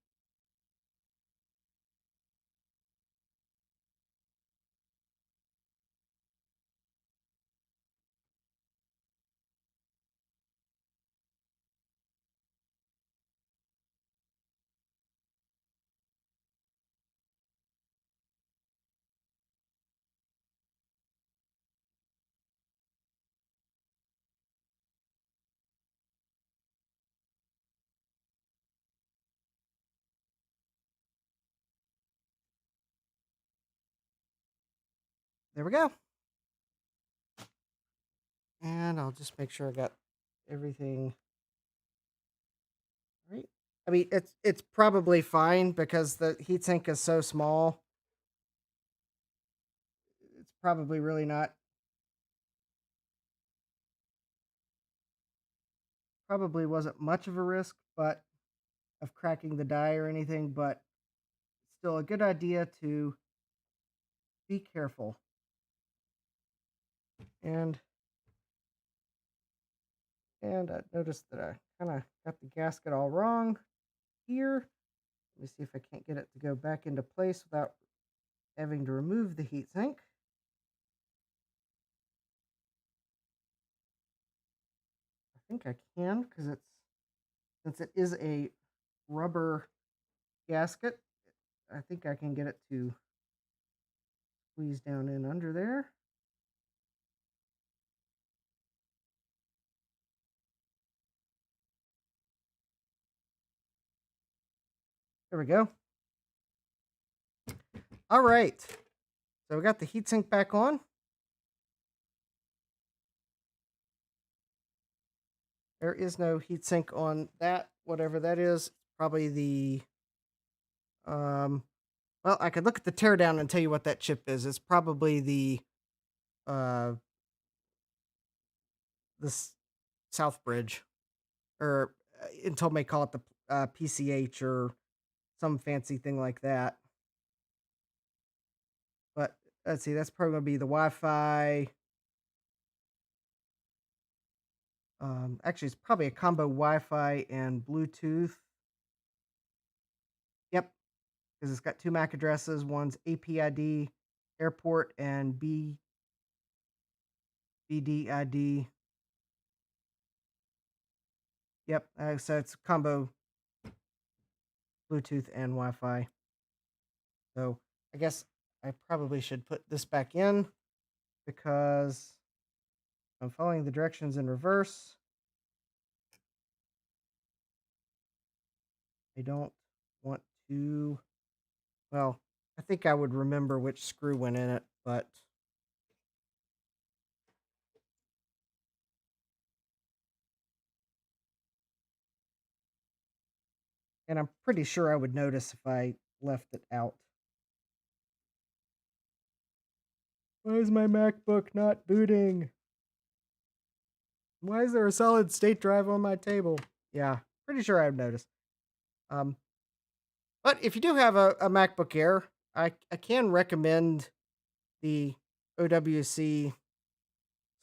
There we go. And I'll just make sure I got everything right. I mean, it's probably fine because the heatsink is so small. It's probably really not, probably wasn't much of a risk, but of cracking the die or anything, but still a good idea to be careful. And I noticed that I kind of got the gasket all wrong here. Let me see if I can't get it to go back into place without having to remove the heatsink. I think I can because since it is a rubber gasket, I think I can get it to squeeze down in under there. There we go. All right. So we got the heatsink back on. There is no heatsink on that, whatever that is. Probably the, well, I could look at the teardown and tell you what that chip is. It's probably uh, the South Bridge, or Intel may call it the PCH or some fancy thing like that. But let's see, that's probably going to be the Wi-Fi. Actually, it's probably a combo Wi-Fi and Bluetooth. Yep, because it's got two MAC addresses. One's APID airport and BDID. Yep, so it's combo Bluetooth and Wi-Fi. So I guess I probably should put this back in because I'm following the directions in reverse. I don't want to, well, I think I would remember which screw went in it, but and I'm pretty sure I would notice if I left it out. Why is my MacBook not booting? Why is there a solid state drive on my table? Yeah, pretty sure I've noticed. But if you do have a MacBook Air, I can recommend the OWC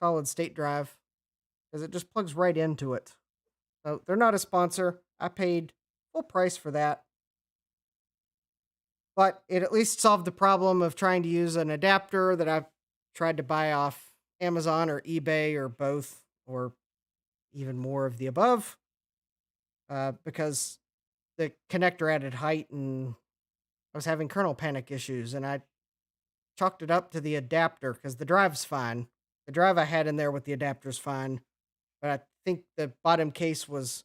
solid state drive because it just plugs right into it. So they're not a sponsor. I paid full price for that. But it at least solved the problem of trying to use an adapter that I've tried to buy off Amazon or eBay or both, or even more of the above, because the connector added height and I was having kernel panic issues. And I chalked it up to the adapter because the drive's fine. The drive I had in there with the adapter's fine, but I think the bottom case was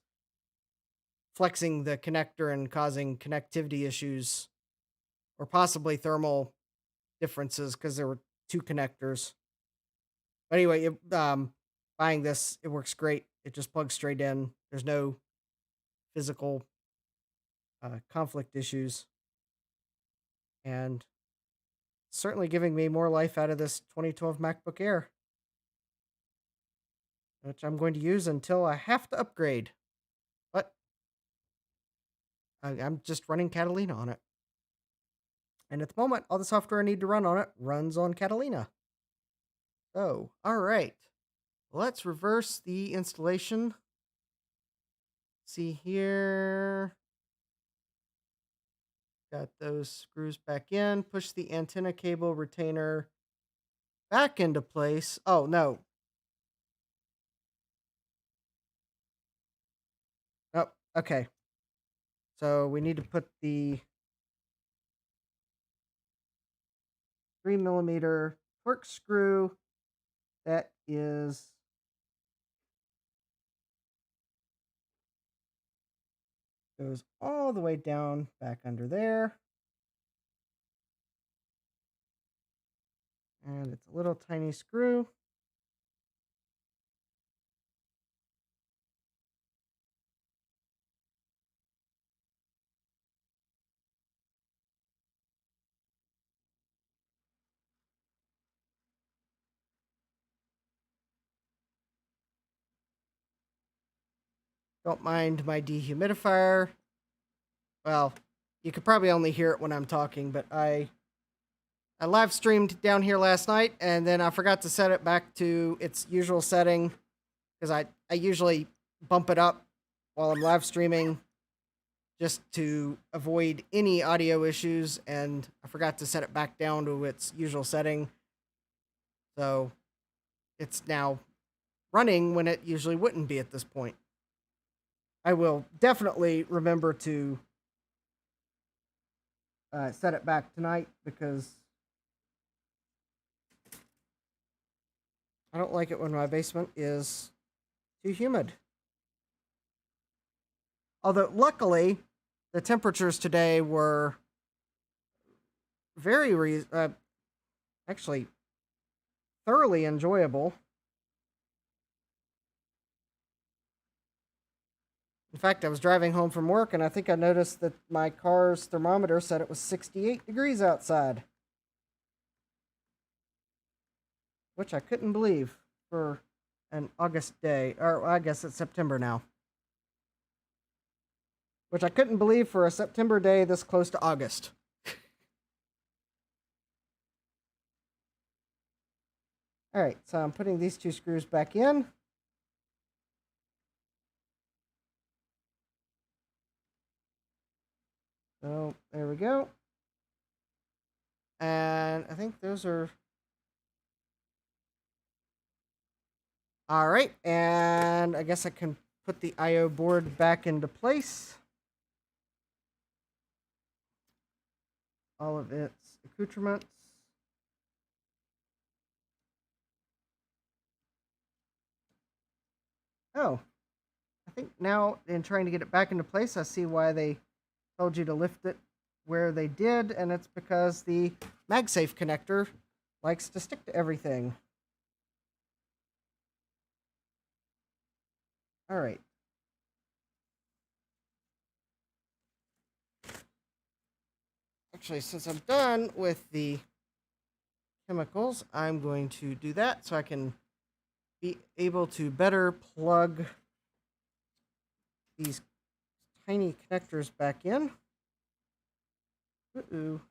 flexing the connector and causing connectivity issues or possibly thermal differences because there were two connectors. But anyway, buying this, it works great. It just plugs straight in. There's no physical conflict issues, and certainly giving me more life out of this 2012 MacBook Air, which I'm going to use until I have to upgrade. But I'm just running Catalina on it. And at the moment, all the software I need to run on it runs on Catalina. So, all right. Let's reverse the installation. See here. Got those screws back in. Push the antenna cable retainer back into place. Oh, no. Oh, okay. So we need to put the 3mm Torx screw that goes all the way down back under there. And it's a little tiny screw. Don't mind my dehumidifier. Well, you could probably only hear it when I'm talking, but I live streamed down here last night, and then I forgot to set it back to its usual setting because I usually bump it up while I'm live streaming just to avoid any audio issues, and I forgot to set it back down to its usual setting. So it's now running when it usually wouldn't be at this point. I will definitely remember to set it back tonight because I don't like it when my basement is too humid. Although, luckily, the temperatures today were actually thoroughly enjoyable. In fact, I was driving home from work and I think I noticed that my car's thermometer said it was 68 degrees outside, which I couldn't believe for an August day, or I guess it's September now. Which I couldn't believe for a September day this close to August. All right, so I'm putting these two screws back in. So there we go. And I think those are... All right, and I guess I can put the I/O board back into place. All of its accoutrements. Oh, I think now in trying to get it back into place, I see why they told you to lift it where they did, and it's because the MagSafe connector likes to stick to everything. All right. Actually, since I'm done with the chemicals, I'm going to do that so I can be able to better plug these tiny connectors back in. Uh-oh.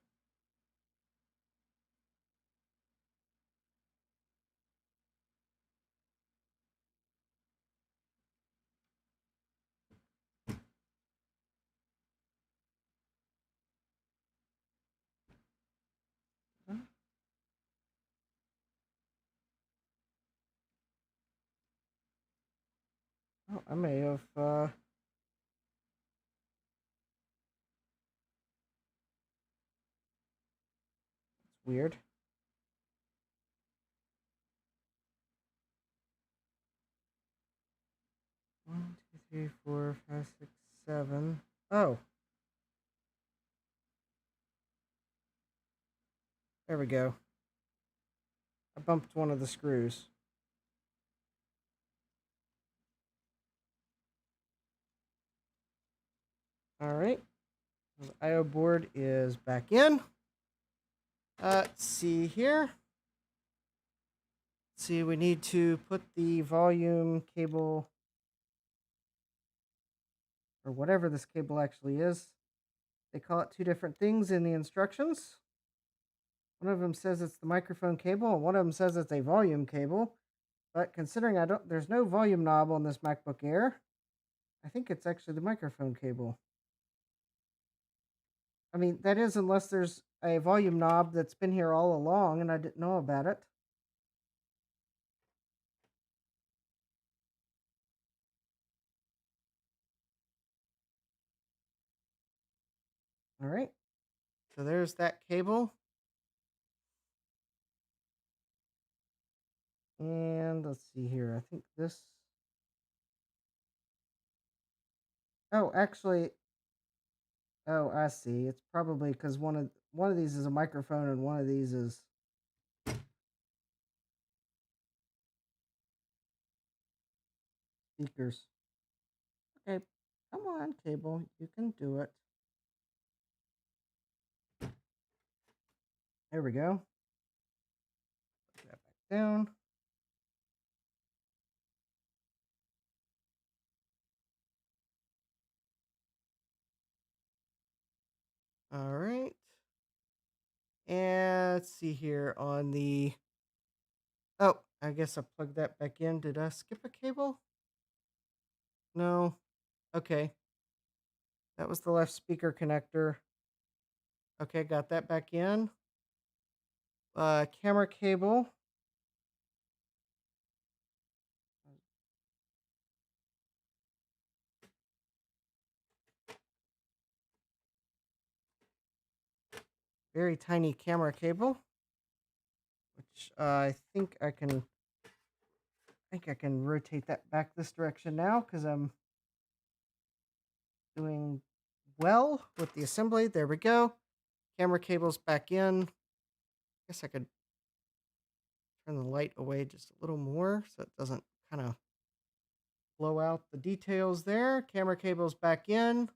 Oh, I may have, it's weird. One, two, three, four, five, six, seven. Oh. There we go. I bumped one of the screws. All right. The IO board is back in. Let's see here. Let's see, we need to put the volume cable, or whatever this cable actually is. They call it two different things in the instructions. One of them says it's the microphone cable, and one of them says it's a volume cable. But considering there's no volume knob on this MacBook Air, I think it's actually the microphone cable. I mean, that is unless there's a volume knob that's been here all along and I didn't know about it. All right. So there's that cable. And let's see here. I think this. Oh, actually. Oh, I see. It's probably because one of these is a microphone and one of these is speakers. Okay, come on, cable. You can do it. There we go. Put that back down. All right. And let's see here on the. Oh, I guess I plugged that back in. Did I skip a cable? No. Okay. That was the left speaker connector. Okay, got that back in. Camera cable. Very tiny camera cable, which I think I can rotate that back this direction now because I'm doing well with the assembly. There we go. Camera cable's back in. I guess I could turn the light away just a little more so it doesn't kind of blow out the details there. Camera cable's back in.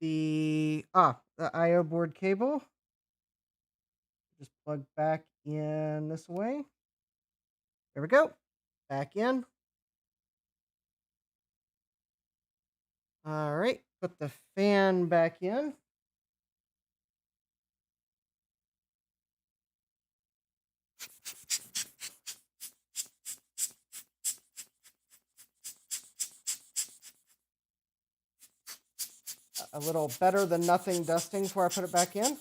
The IO board cable. Just plug back in this way. There we go. Back in. All right. Put the fan back in. A little better than nothing dusting before I put it back in.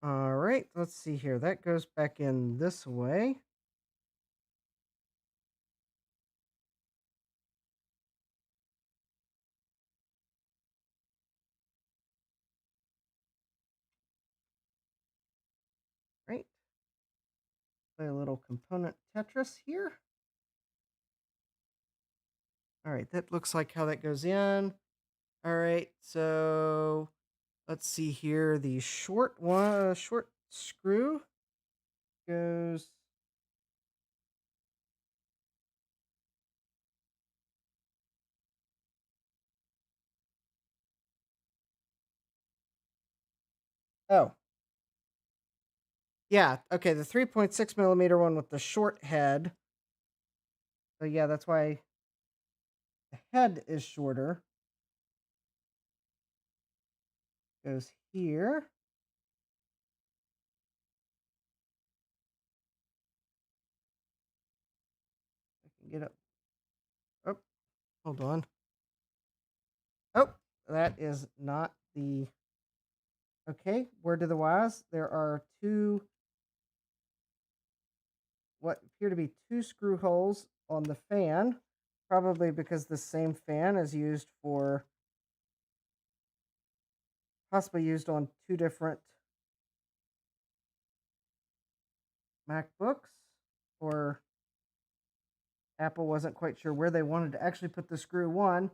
All right, let's see here. That goes back in this way. Right. Play a little component Tetris here. All right, that looks like how that goes in. All right, so let's see here. The short screw goes. Oh, yeah. Okay, the 3.6 millimeter one with the short head. So yeah, that's why the head is shorter. Goes here. I can get it. Oh, hold on. Oh, that is not the. Okay, word to the wise. There are what appear to be two screw holes on the fan, probably because the same fan is possibly used on two different MacBooks, or Apple wasn't quite sure where they wanted to actually put the screw one.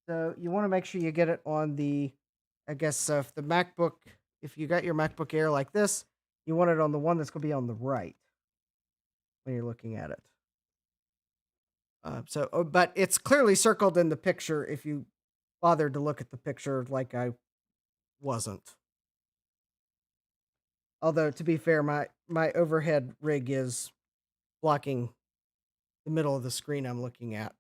So you want to make sure you get it on the, I guess if the MacBook if you got your MacBook Air like this, you want it on the one that's going to be on the right when you're looking at it. But it's clearly circled in the picture if you bothered to look at the picture like I wasn't. Although, to be fair, my overhead rig is blocking the middle of the screen I'm looking at.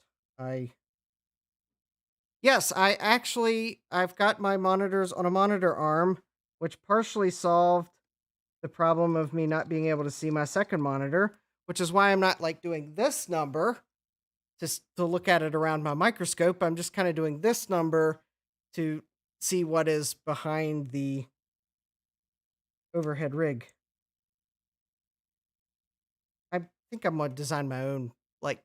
Yes, I've got my monitors on a monitor arm, which partially solved the problem of me not being able to see my second monitor, which is why I'm not like doing this number to look at it around my microscope. I'm just kind of doing this number to see what is behind the overhead rig. I think I'm gonna design my own, like,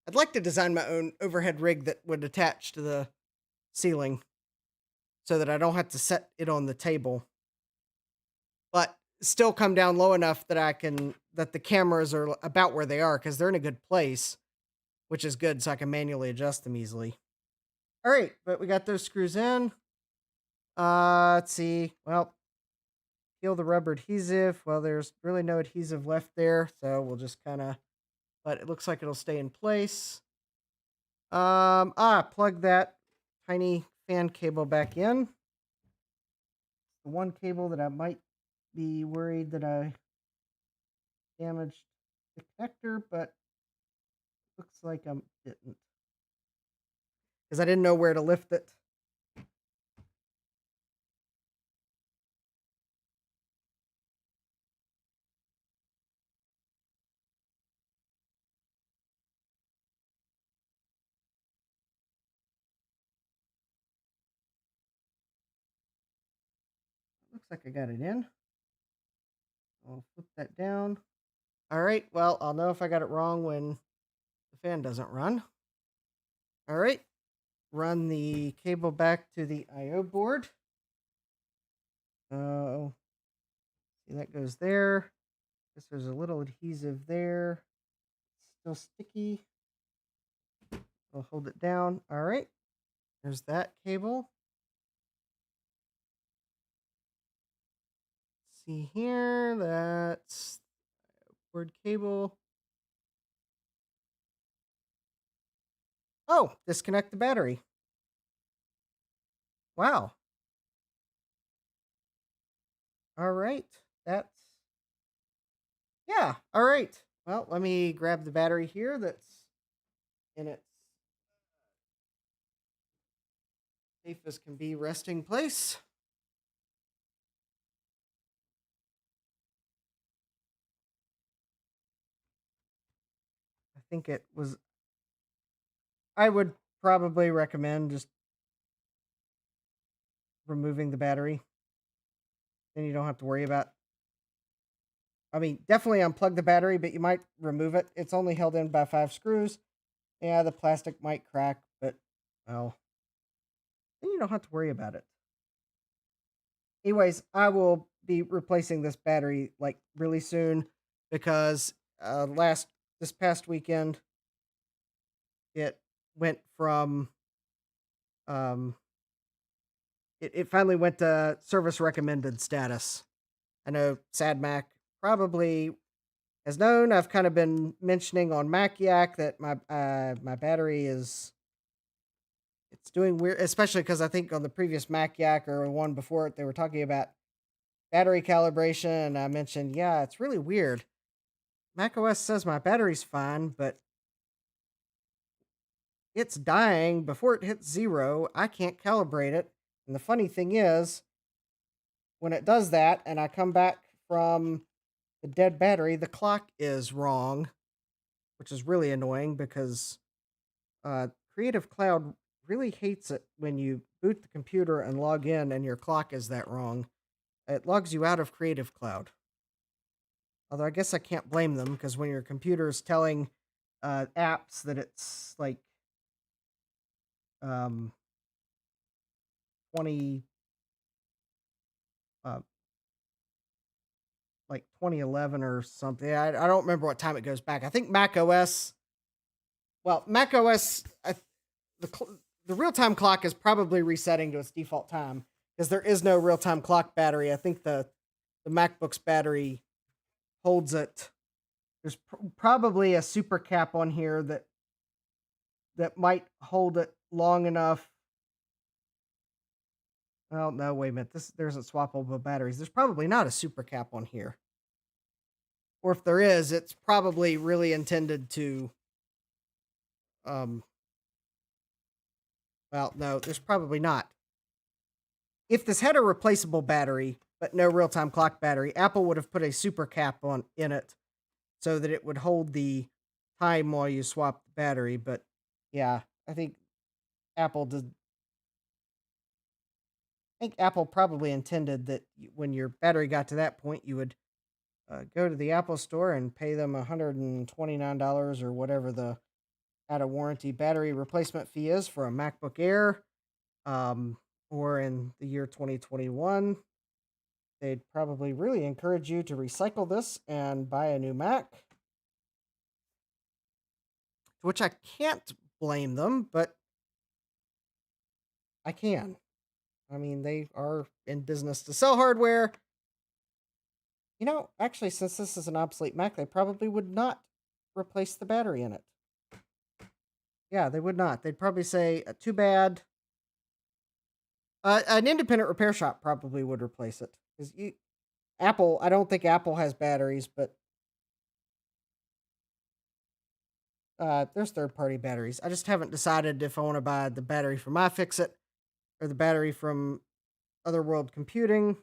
I'd like to design my own overhead rig that would attach to the ceiling so that I don't have to set it on the table, but still come down low enough that the cameras are about where they are because they're in a good place, which is good so I can manually adjust them easily. All right, but we got those screws in. Let's see. Well, peel the rubber adhesive. Well, there's really no adhesive left there, so we'll just kind of, but it looks like it'll stay in place. Plug that tiny fan cable back in. The one cable that I might be worried that I damaged the connector, but looks like I didn't. Because I didn't know where to lift it. Looks like I got it in. I'll flip that down. All right, well, I'll know if I got it wrong when the fan doesn't run. All right, run the cable back to the I/O board. Oh, see, that goes there. Guess there's a little adhesive there. It's still sticky. I'll hold it down. All right, there's that cable. See here, that's board cable. Oh, disconnect the battery. Wow. All right. Yeah. All right. Well, let me grab the battery here that's in its safe as can be resting place. I think it was, I would probably recommend just removing the battery. Then you don't have to worry about, I mean, definitely unplug the battery, but you might remove it. It's only held in by 5 screws. Yeah, the plastic might crack, but, well, then you don't have to worry about it. Anyways, I will be replacing this battery like really soon because this past weekend it went from it finally went to service recommended status. I know Sad Mac probably has known. I've kind of been mentioning on Mac Yak that my battery is, it's doing weird, especially because I think on the previous Mac Yak or one before it, they were talking about battery calibration, and I mentioned, yeah, it's really weird. macOS says my battery's fine, but it's dying before it hits 0. I can't calibrate it. And the funny thing is, when it does that and I come back from the dead battery, the clock is wrong, which is really annoying because Creative Cloud really hates it when you boot the computer and log in and your clock is that wrong. It logs you out of Creative Cloud. Although I guess I can't blame them because when your computer is telling apps that it's like 20 like 2011 or something. I don't remember what time it goes back. I think macOS. Well, macOS, the real time clock is probably resetting to its default time. because there is no real-time clock battery. I think the MacBook's battery holds it. There's probably a super cap on here that might hold it long enough. Well, no, wait a minute. There's a swappable batteries. There's probably not a super cap on here. Or if there is, it's probably really intended to um well, no, there's probably not. If this had a replaceable battery but no real-time clock battery, Apple would have put a super cap on in it so that it would hold the time while you swap the battery, but yeah, I think Apple did I think Apple probably intended that when your battery got to that point, you would go to the Apple store and pay them $129 or whatever the out of warranty battery replacement fee is for a MacBook Air. Or in the year 2021, they'd probably really encourage you to recycle this and buy a new Mac, which I can't blame them, but I can. I mean, they are in business to sell hardware. Actually, since this is an obsolete Mac, they probably would not replace the battery in it. Yeah, they would not. They'd probably say, too bad. An independent repair shop probably would replace it. Because Apple, I don't think Apple has batteries, but there's third-party batteries. I just haven't decided if I want to buy the battery from iFixit or the battery from Otherworld Computing.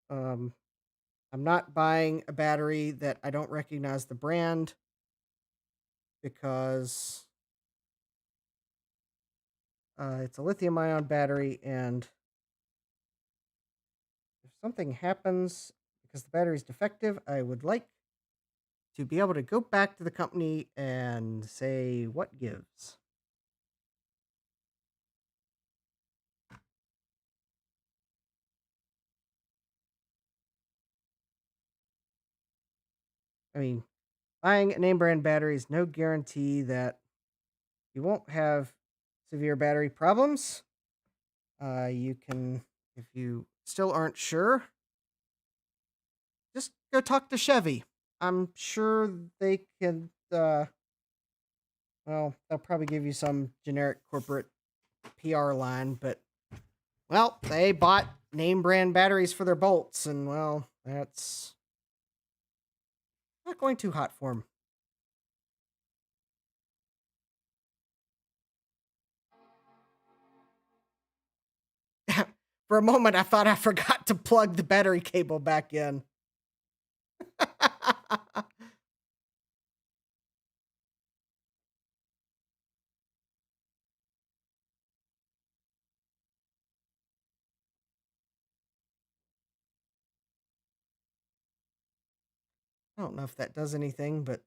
I'm not buying a battery that I don't recognize the brand because it's a lithium-ion battery, and if something happens because the battery's defective, I would like to be able to go back to the company and say what gives. I mean, buying a name brand battery is no guarantee that you won't have severe battery problems. You can, if you still aren't sure, just go talk to Chevy. I'm sure they can, well, they'll probably give you some generic corporate PR line, but, well, they bought name brand batteries for their bolts, and, well, that's not going too hot for them. For a moment, I thought I forgot to plug the battery cable back in. I don't know if that does anything, but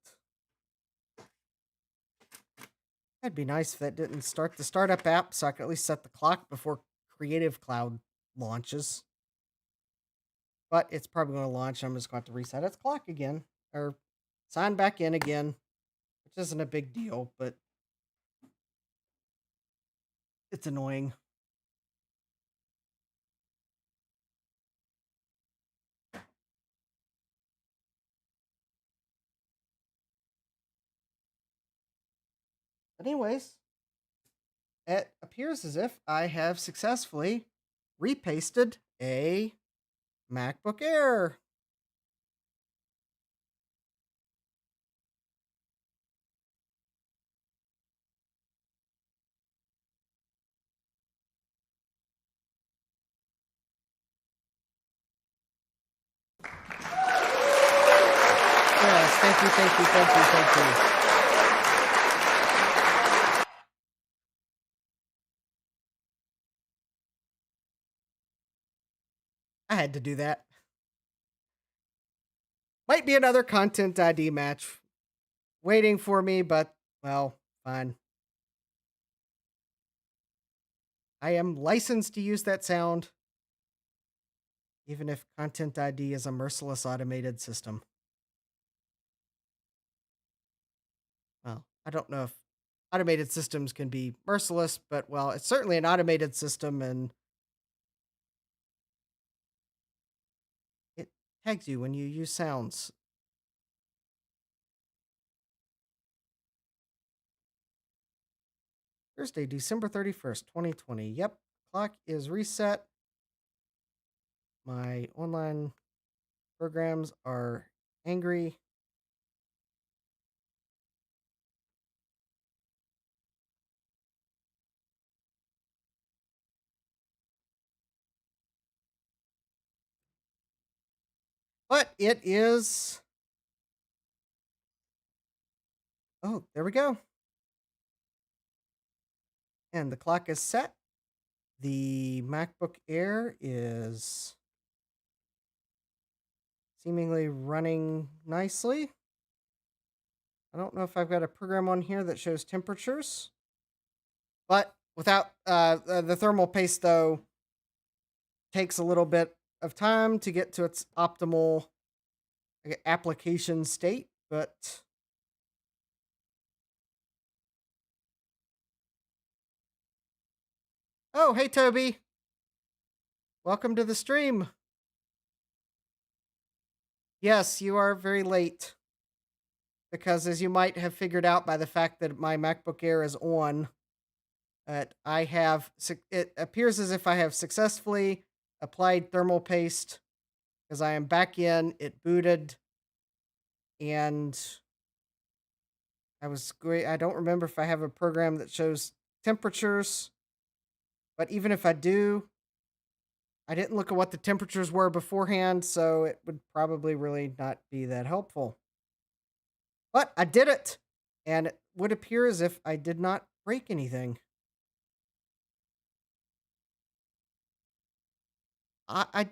that'd be nice if that didn't start the startup app so I could at least set the clock before Creative Cloud launches. But it's probably going to launch. I'm just going to have to reset its clock again or sign back in again, which isn't a big deal, but it's annoying. But, anyways, it appears as if I have successfully repasted a MacBook Air. Yes, thank you, thank you, thank you, thank you. I had to do that. Might be another content ID match waiting for me, but, well, fine. I am licensed to use that sound, even if Content ID is a merciless automated system. Well, I don't know if automated systems can be merciless, but, well, it's certainly an automated system, and tags you when you use sounds. Thursday, December 31st, 2020. Yep, clock is reset. My online programs are angry. But it is. Oh, there we go. And the clock is set. The MacBook Air is seemingly running nicely. I don't know if I've got a program on here that shows temperatures, but without the thermal paste, though, takes a little bit of time to get to its optimal application state. But oh, hey, Toby, welcome to the stream. Yes, you are very late because, as you might have figured out by the fact that my MacBook Air is on, I have. It appears as if I have successfully applied thermal paste because I am back in. It booted, and I was great. I don't remember if I have a program that shows temperatures, but even if I do, I didn't look at what the temperatures were beforehand, so it would probably really not be that helpful. But I did it, and it would appear as if I did not break anything. I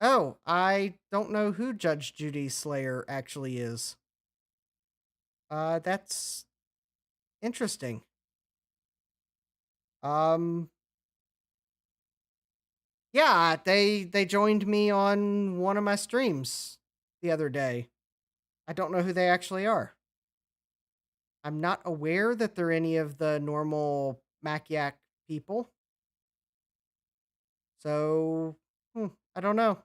oh, I don't know who Judge Judy Slayer actually is. That's interesting. Um, yeah, they joined me on one of my streams the other day. I don't know who they actually are. I'm not aware that they're any of the normal Mac people. So, I don't know.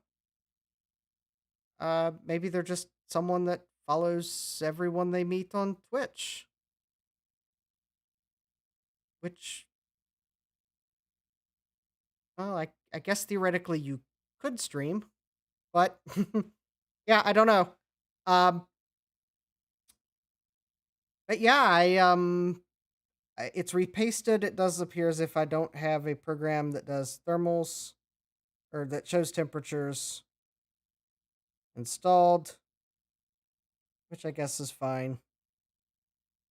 Maybe they're just someone that follows everyone they meet on Twitch. Which, well, I guess theoretically you could stream, but yeah, I don't know. Um, but yeah, it's repasted. It does appear as if I don't have a program that does thermals or that shows temperatures installed, which I guess is fine.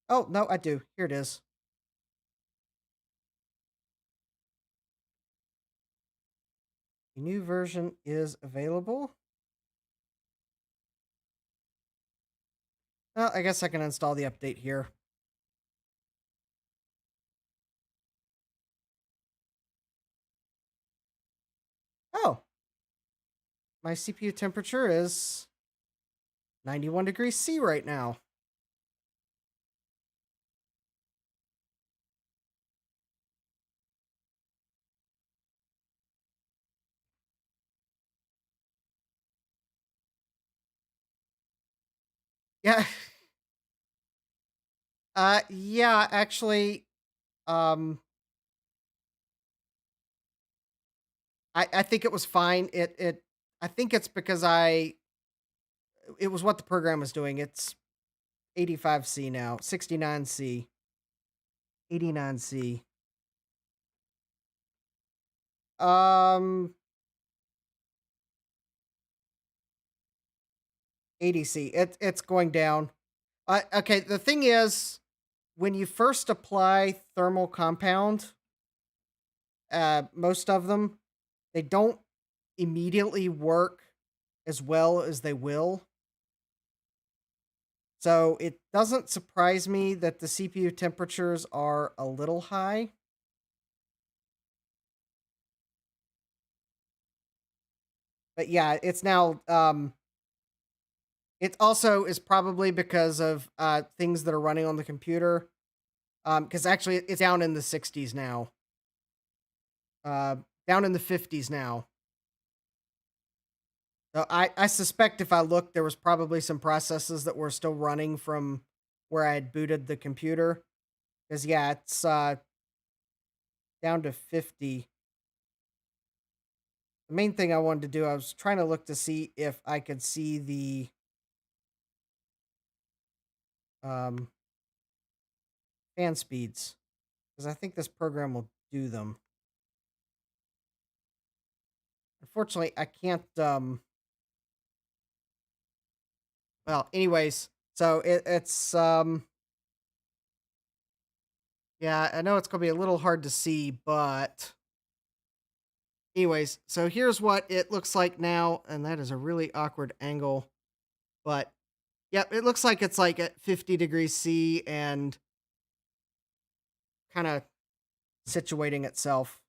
Oh, no, I do. Here it is. A new version is available. Well, I guess I can install the update here. Oh, my CPU temperature is 91 degrees C right now. Yeah. Yeah, actually, um, I think it was fine. I think it's because it was what the program was doing. It's 85C now, 69C, 89C. Um, 80C. It's going down. Okay, the thing is, when you first apply thermal compound, most of them, they don't immediately work as well as they will. So it doesn't surprise me that the CPU temperatures are a little high. But yeah, it's now it also is probably because of things that are running on the computer. Because actually it's down in the 60s now. Uh down in the 50s now. So I suspect if I looked, there was probably some processes that were still running from where I had booted the computer. Because yeah, it's down to 50. The main thing I wanted to do, I was trying to look to see if I could see the um, fan speeds. Because I think this program will do them. Unfortunately, I can't well, anyways, so it's yeah, I know it's gonna be a little hard to see, but anyways, so here's what it looks like now, and that is a really awkward angle. But yep, it looks like it's like at 50 degrees C and kind of situating itself.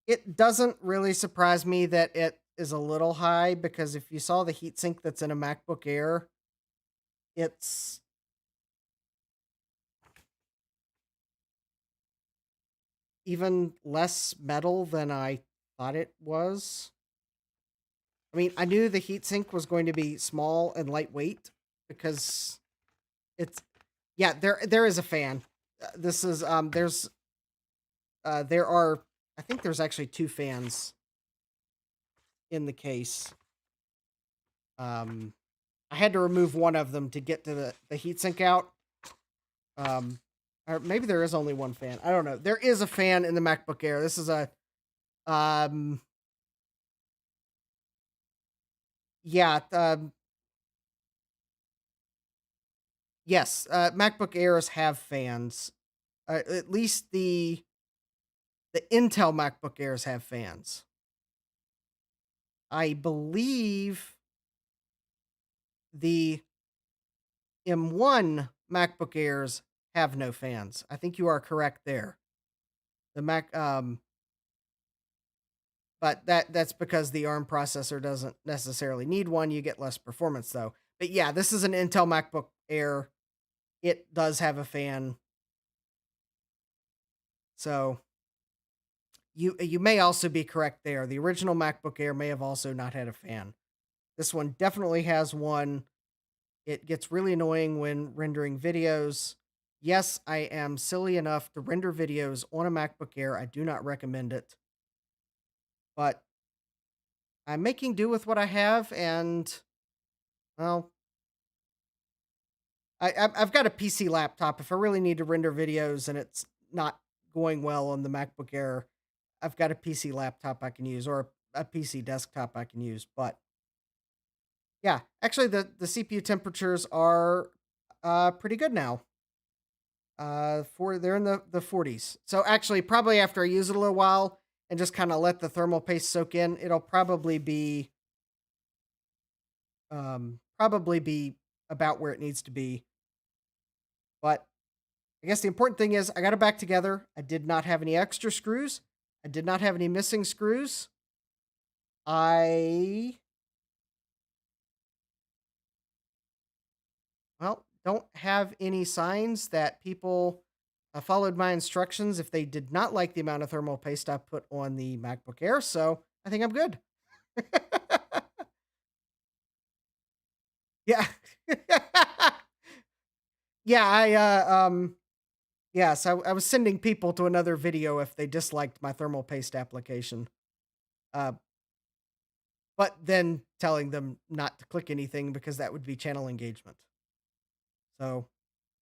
It doesn't really surprise me that it is a little high because if you saw the heatsink that's in a MacBook Air, it's even less metal than I thought it was. I mean, I knew the heatsink was going to be small and lightweight because it's yeah, there is a fan. This is there are I think there's actually two fans in the case. I had to remove one of them to get to the heatsink out. Um or maybe there is only one fan. I don't know. There is a fan in the MacBook Air. This is a um yeah, yes, MacBook Airs have fans. At least the Intel MacBook Airs have fans. I believe the M1 MacBook Airs have no fans. I think you are correct there. The Mac but that's because the ARM processor doesn't necessarily need one. You get less performance though. But yeah, this is an Intel MacBook Air. It does have a fan. So you may also be correct there. The original MacBook Air may have also not had a fan. This one definitely has one. It gets really annoying when rendering videos. Yes, I am silly enough to render videos on a MacBook Air. I do not recommend it. But I'm making do with what I have, and well, I've got a PC laptop. If I really need to render videos and it's not going well on the MacBook Air, I've got a PC laptop I can use or a PC desktop I can use. But yeah, actually, the CPU temperatures are pretty good now. For they're in the 40s. So actually, probably after I use it a little while and just kind of let the thermal paste soak in, it'll probably be about where it needs to be. But I guess the important thing is I got it back together. I did not have any extra screws. I did not have any missing screws. I well, don't have any signs that people followed my instructions if they did not like the amount of thermal paste I put on the MacBook Air. So I think I'm good. Yeah. Yeah, yes, I was sending people to another video if they disliked my thermal paste application. Uh, but then telling them not to click anything because that would be channel engagement. So,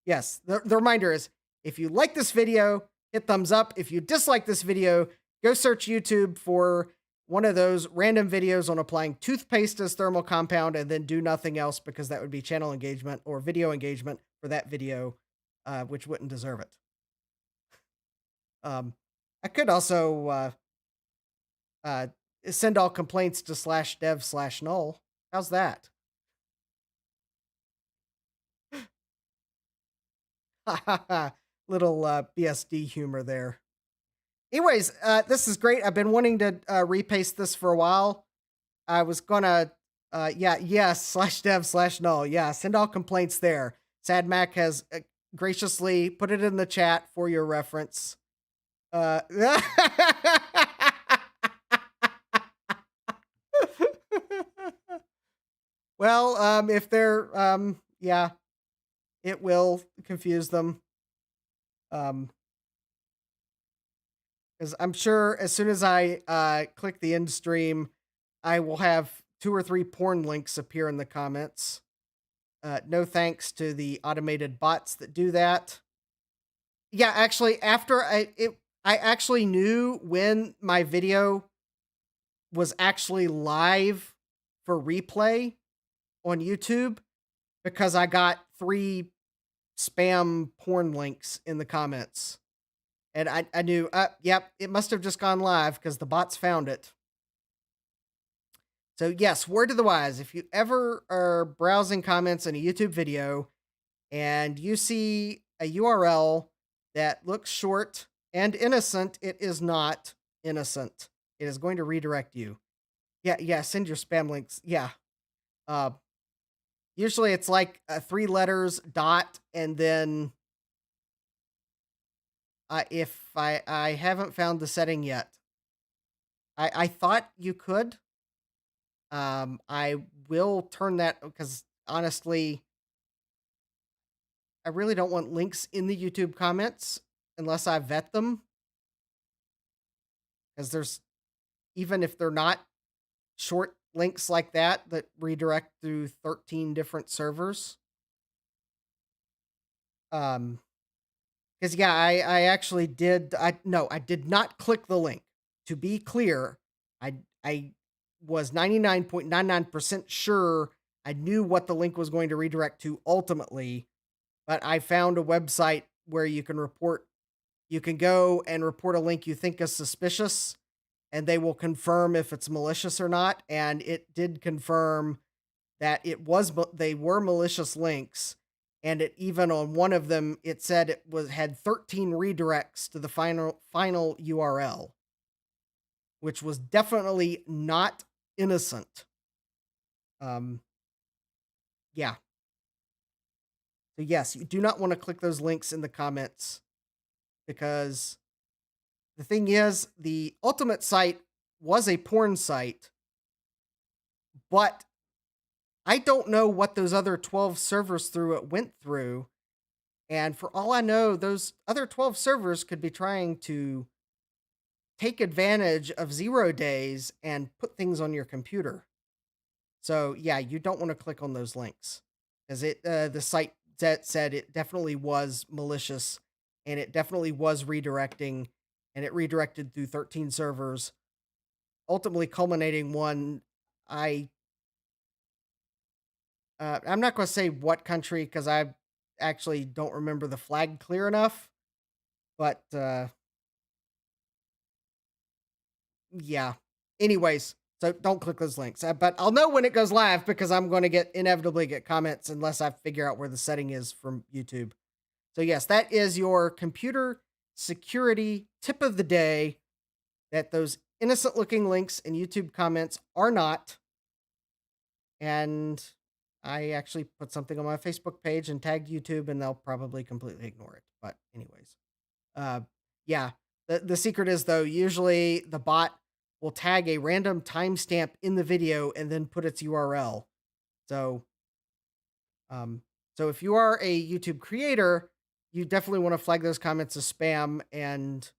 yes, the reminder is if you like this video, hit thumbs up. If you dislike this video, go search YouTube for one of those random videos on applying toothpaste as thermal compound and then do nothing else because that would be channel engagement or video engagement for that video, which wouldn't deserve it. I could also send all complaints to /dev/null. How's that? Little BSD humor there. Anyways, this is great. I've been wanting to repaste this for a while. I was gonna, yeah, yes, /dev/null. Yeah, send all complaints there. SadMac has graciously put it in the chat for your reference. Well, if they're, yeah, it will confuse them. Um, because I'm sure as soon as I click the end stream, I will have 2 or 3 porn links appear in the comments. No thanks to the automated bots that do that. Yeah, actually, I actually knew when my video was actually live for replay on YouTube because I got 3 spam porn links in the comments. And I knew, yep, it must have just gone live because the bots found it. So, yes, word to the wise, if you ever are browsing comments in a YouTube video and you see a URL that looks short and innocent, it is not innocent. It is going to redirect you. Yeah, yeah, send your spam links. Yeah. Uh, Usually it's like 3 letters, dot, and then if I haven't found the setting yet. I thought you could. I will turn that because honestly, I really don't want links in the YouTube comments unless I vet them. Because there's even if they're not short links like that redirect through 13 different servers. Um, because yeah, I actually did. I did not click the link. To be clear, I was 99.99% sure I knew what the link was going to redirect to ultimately, but I found a website where you can go and report a link you think is suspicious, and they will confirm if it's malicious or not. And it did confirm that they were malicious links, and it even on one of them it said it had 13 redirects to the final URL, which was definitely not innocent. Um, yeah. So yes, you do not want to click those links in the comments because the thing is, the ultimate site was a porn site, but I don't know what those other 12 servers through it went through. And for all I know, those other 12 servers could be trying to take advantage of 0 days and put things on your computer. So yeah, you don't want to click on those links because the site said it definitely was malicious and it definitely was redirecting, and it redirected through 13 servers, ultimately culminating one. I I'm not going to say what country because I actually don't remember the flag clear enough, but yeah. Anyways, so don't click those links. But I'll know when it goes live because I'm going to inevitably get comments unless I figure out where the setting is from YouTube. So yes, that is your computer security tip of the day. That those innocent looking links in YouTube comments are not. And I actually put something on my Facebook page and tagged YouTube, and they'll probably completely ignore it. But anyways, uh, yeah. The secret is though, usually the bot will tag a random timestamp in the video and then put its URL. So, um, so if you are a YouTube creator, you definitely want to flag those comments as spam, and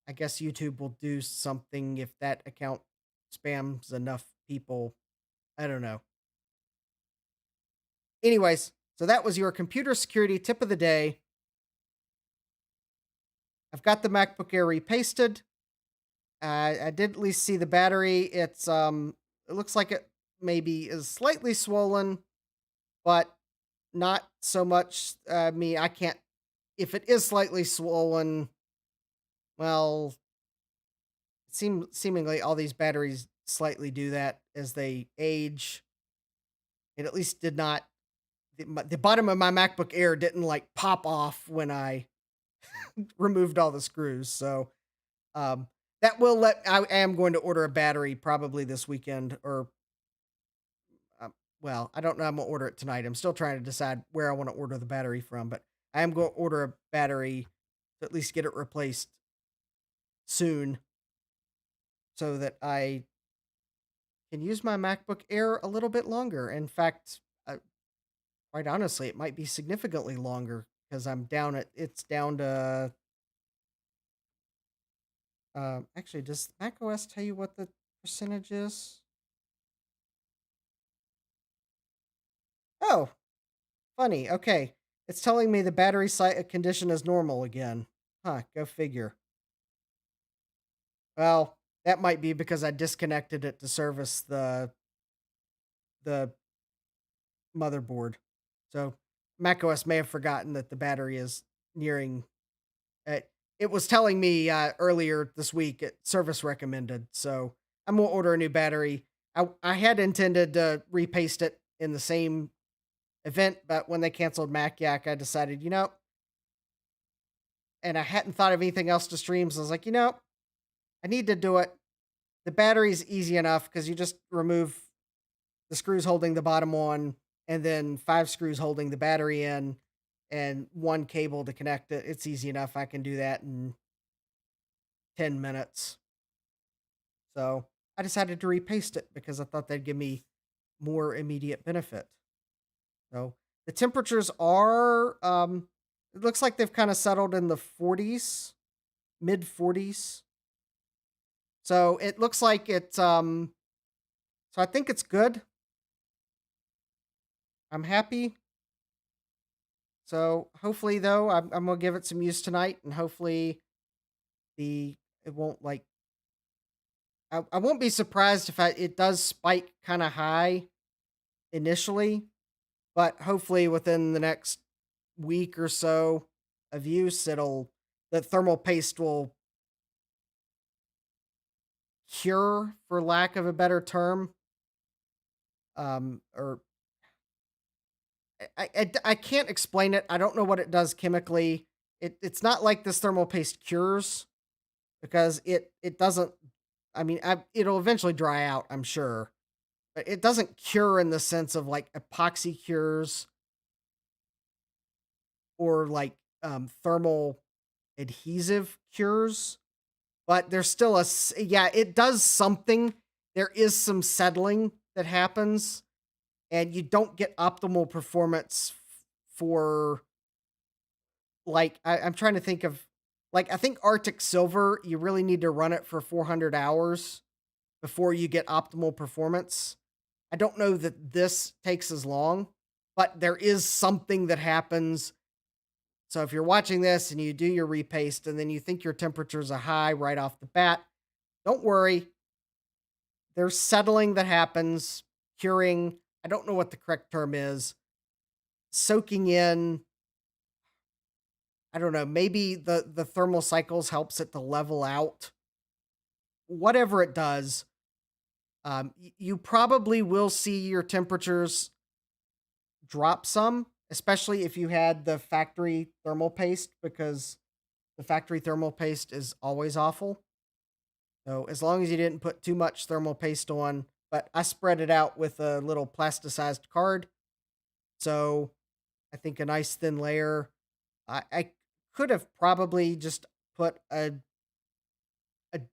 I guess YouTube will do something if that account spams enough people. I don't know. Anyways, so that was your computer security tip of the day. I've got the MacBook Air repasted. I did at least see the battery. It looks like it maybe is slightly swollen, but not so much. I mean, I can't. If it is slightly swollen, well, seemingly all these batteries slightly do that as they age. It at least did not. The bottom of my MacBook Air didn't like pop off when I removed all the screws. So um, that will I am going to order a battery probably this weekend, or well, I don't know. I'm gonna order it tonight. I'm still trying to decide where I want to order the battery from, but I am going to order a battery to at least get it replaced soon, so that I can use my MacBook Air a little bit longer. In fact, quite honestly, it might be significantly longer because it's down to, actually, does macOS tell you what the percentage is? Oh, funny. Okay. It's telling me the battery condition is normal again. Huh, go figure. Well, that might be because I disconnected it to service the motherboard. So macOS may have forgotten that the battery is nearing. Uh, it was telling me earlier this week service recommended. So I'm gonna order a new battery. I had intended to repaste it in the same event, but when they canceled MacYak, I decided, and I hadn't thought of anything else to stream. So I was like, I need to do it. The battery's easy enough because you just remove the screws holding the bottom one, and then 5 screws holding the battery in, and 1 cable to connect it. It's easy enough. I can do that in 10 minutes. So I decided to repaste it because I thought that'd give me more immediate benefit. So the temperatures are, it looks like they've kind of settled in the 40s, mid 40s. So it looks like so I think it's good. I'm happy. So hopefully, though, I'm gonna give it some use tonight, and hopefully it won't like I won't be surprised if it does spike kind of high initially, but hopefully within the next week or so of use, the thermal paste will cure, for lack of a better term. Or I can't explain it. I don't know what it does chemically. It's not like this thermal paste cures because it doesn't. I mean, it'll eventually dry out, I'm sure, but it doesn't cure in the sense of like epoxy cures or like thermal adhesive cures. But there's still yeah, it does something. There is some settling that happens, and you don't get optimal performance for like I'm trying to think of like I think Arctic Silver. You really need to run it for 400 hours before you get optimal performance. I don't know that this takes as long, but there is something that happens. So if you're watching this and you do your repaste and then you think your temperatures are high right off the bat, don't worry. There's settling that happens, curing. I don't know what the correct term is. Soaking in. I don't know. Maybe the thermal cycles helps it to level out. Whatever it does, you probably will see your temperatures drop some, especially if you had the factory thermal paste, because the factory thermal paste is always awful. So as long as you didn't put too much thermal paste on, but I spread it out with a little plasticized card. So I think a nice thin layer. I could have probably just put a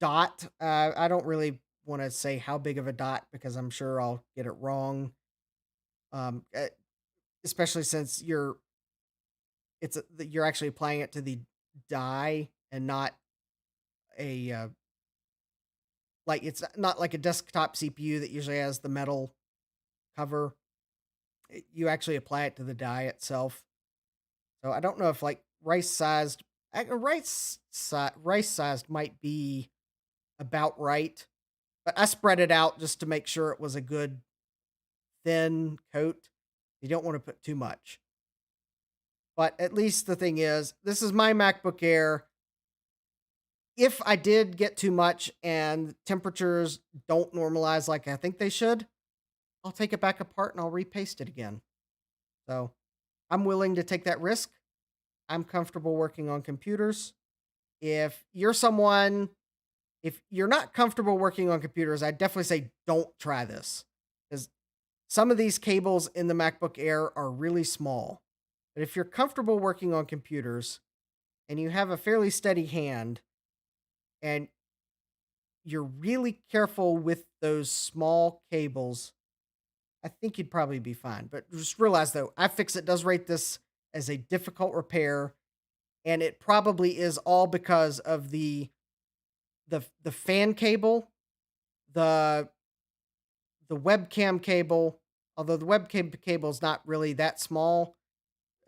dot. I don't really want to say how big of a dot because I'm sure I'll get it wrong. Um, eh, Especially since you're actually applying it to the die and not a like it's not like a desktop CPU that usually has the metal cover. You actually apply it to the die itself. So I don't know if like rice sized might be about right, but I spread it out just to make sure it was a good thin coat. You don't want to put too much. But at least the thing is, this is my MacBook Air. If I did get too much and temperatures don't normalize like I think they should, I'll take it back apart and I'll repaste it again. So I'm willing to take that risk. I'm comfortable working on computers. If you're someone, if you're not comfortable working on computers, I definitely say don't try this because some of these cables in the MacBook Air are really small. But if you're comfortable working on computers and you have a fairly steady hand and you're really careful with those small cables, I think you'd probably be fine. But just realize though, iFixit does rate this as a difficult repair, and it probably is all because of the fan cable, the the webcam cable. Although the webcam cable is not really that small,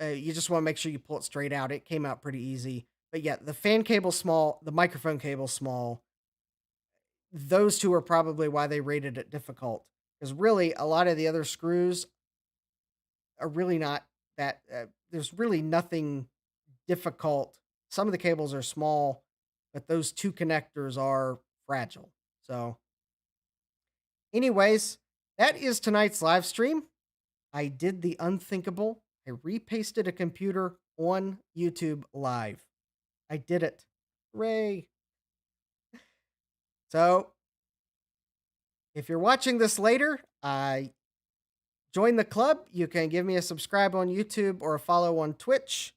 you just want to make sure you pull it straight out. It came out pretty easy. But yeah, the fan cable's small, the microphone cable's small. Those two are probably why they rated it difficult. Because really, a lot of the other screws are really not that. There's really nothing difficult. Some of the cables are small, but those two connectors are fragile. So, anyways, that is tonight's live stream. I did the unthinkable. I repasted a computer on YouTube live. I did it. Hooray. So, if you're watching this later, join the club. You can give me a subscribe on YouTube or a follow on Twitch.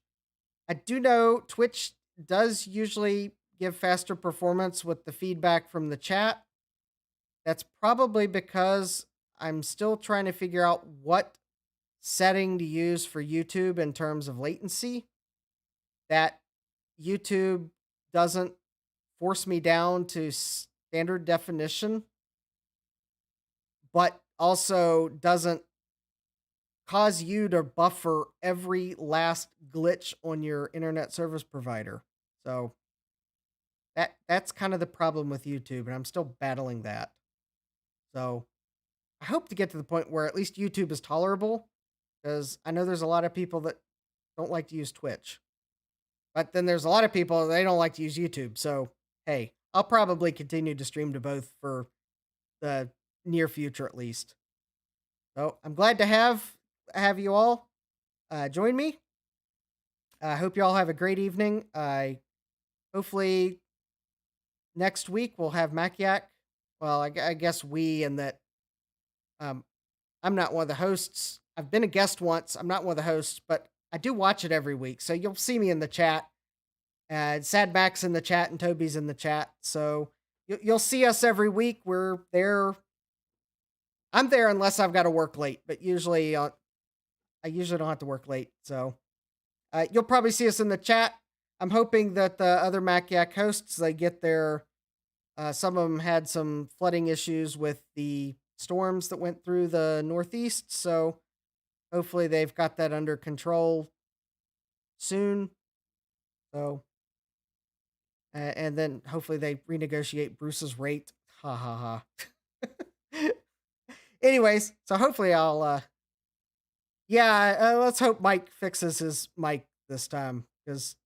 I do know Twitch does usually give faster performance with the feedback from the chat. That's probably because I'm still trying to figure out what setting to use for YouTube in terms of latency. That YouTube doesn't force me down to standard definition, but also doesn't cause you to buffer every last glitch on your internet service provider. So that's kind of the problem with YouTube, and I'm still battling that. So I hope to get to the point where at least YouTube is tolerable, because I know there's a lot of people that don't like to use Twitch. But then there's a lot of people they don't like to use YouTube. So hey, I'll probably continue to stream to both for the near future at least. So I'm glad to have you all join me. I hope you all have a great evening. Hopefully next week we'll have Macyak. Well, I guess and that I'm not one of the hosts. I've been a guest once. I'm not one of the hosts, but I do watch it every week. So you'll see me in the chat. Sad Max in the chat and Toby's in the chat. So you'll see us every week. We're there. I'm there unless I've got to work late, but usually I usually don't have to work late. So you'll probably see us in the chat. I'm hoping that the other Macyak hosts, they get their, some of them had some flooding issues with the storms that went through the Northeast. So hopefully they've got that under control soon. So, and then hopefully they renegotiate Bruce's rate. Ha ha ha. Anyways, so hopefully let's hope Mike fixes his mic this time, because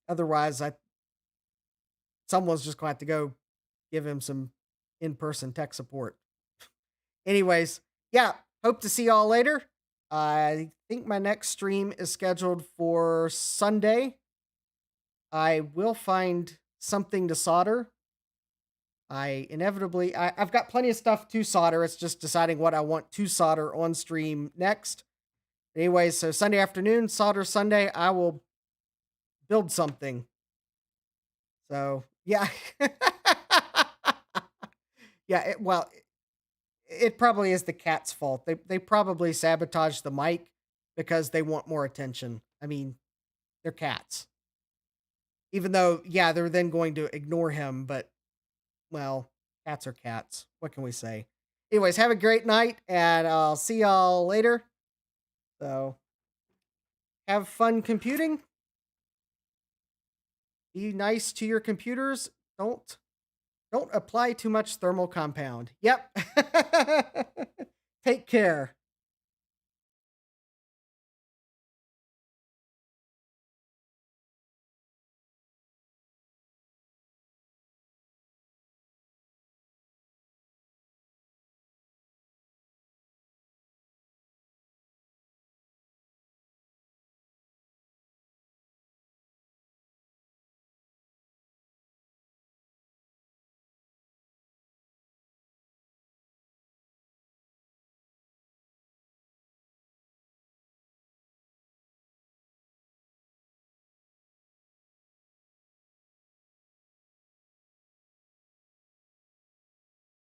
otherwise someone's just going to have to go give him some in-person tech support. Anyways, yeah, hope to see y'all later. I think my next stream is scheduled for Sunday. I will find something to solder. I've got plenty of stuff to solder. It's just deciding what I want to solder on stream next. Anyways, so Sunday afternoon, Solder Sunday, I will build something. So, yeah. Yeah, it probably is the cat's fault. They probably sabotage the mic because they want more attention. I mean, they're cats. Even though, yeah, they're then going to ignore him, but, well, cats are cats. What can we say? Anyways, have a great night, and I'll see y'all later. So, have fun computing. Be nice to your computers. Don't apply too much thermal compound. Yep. Take care.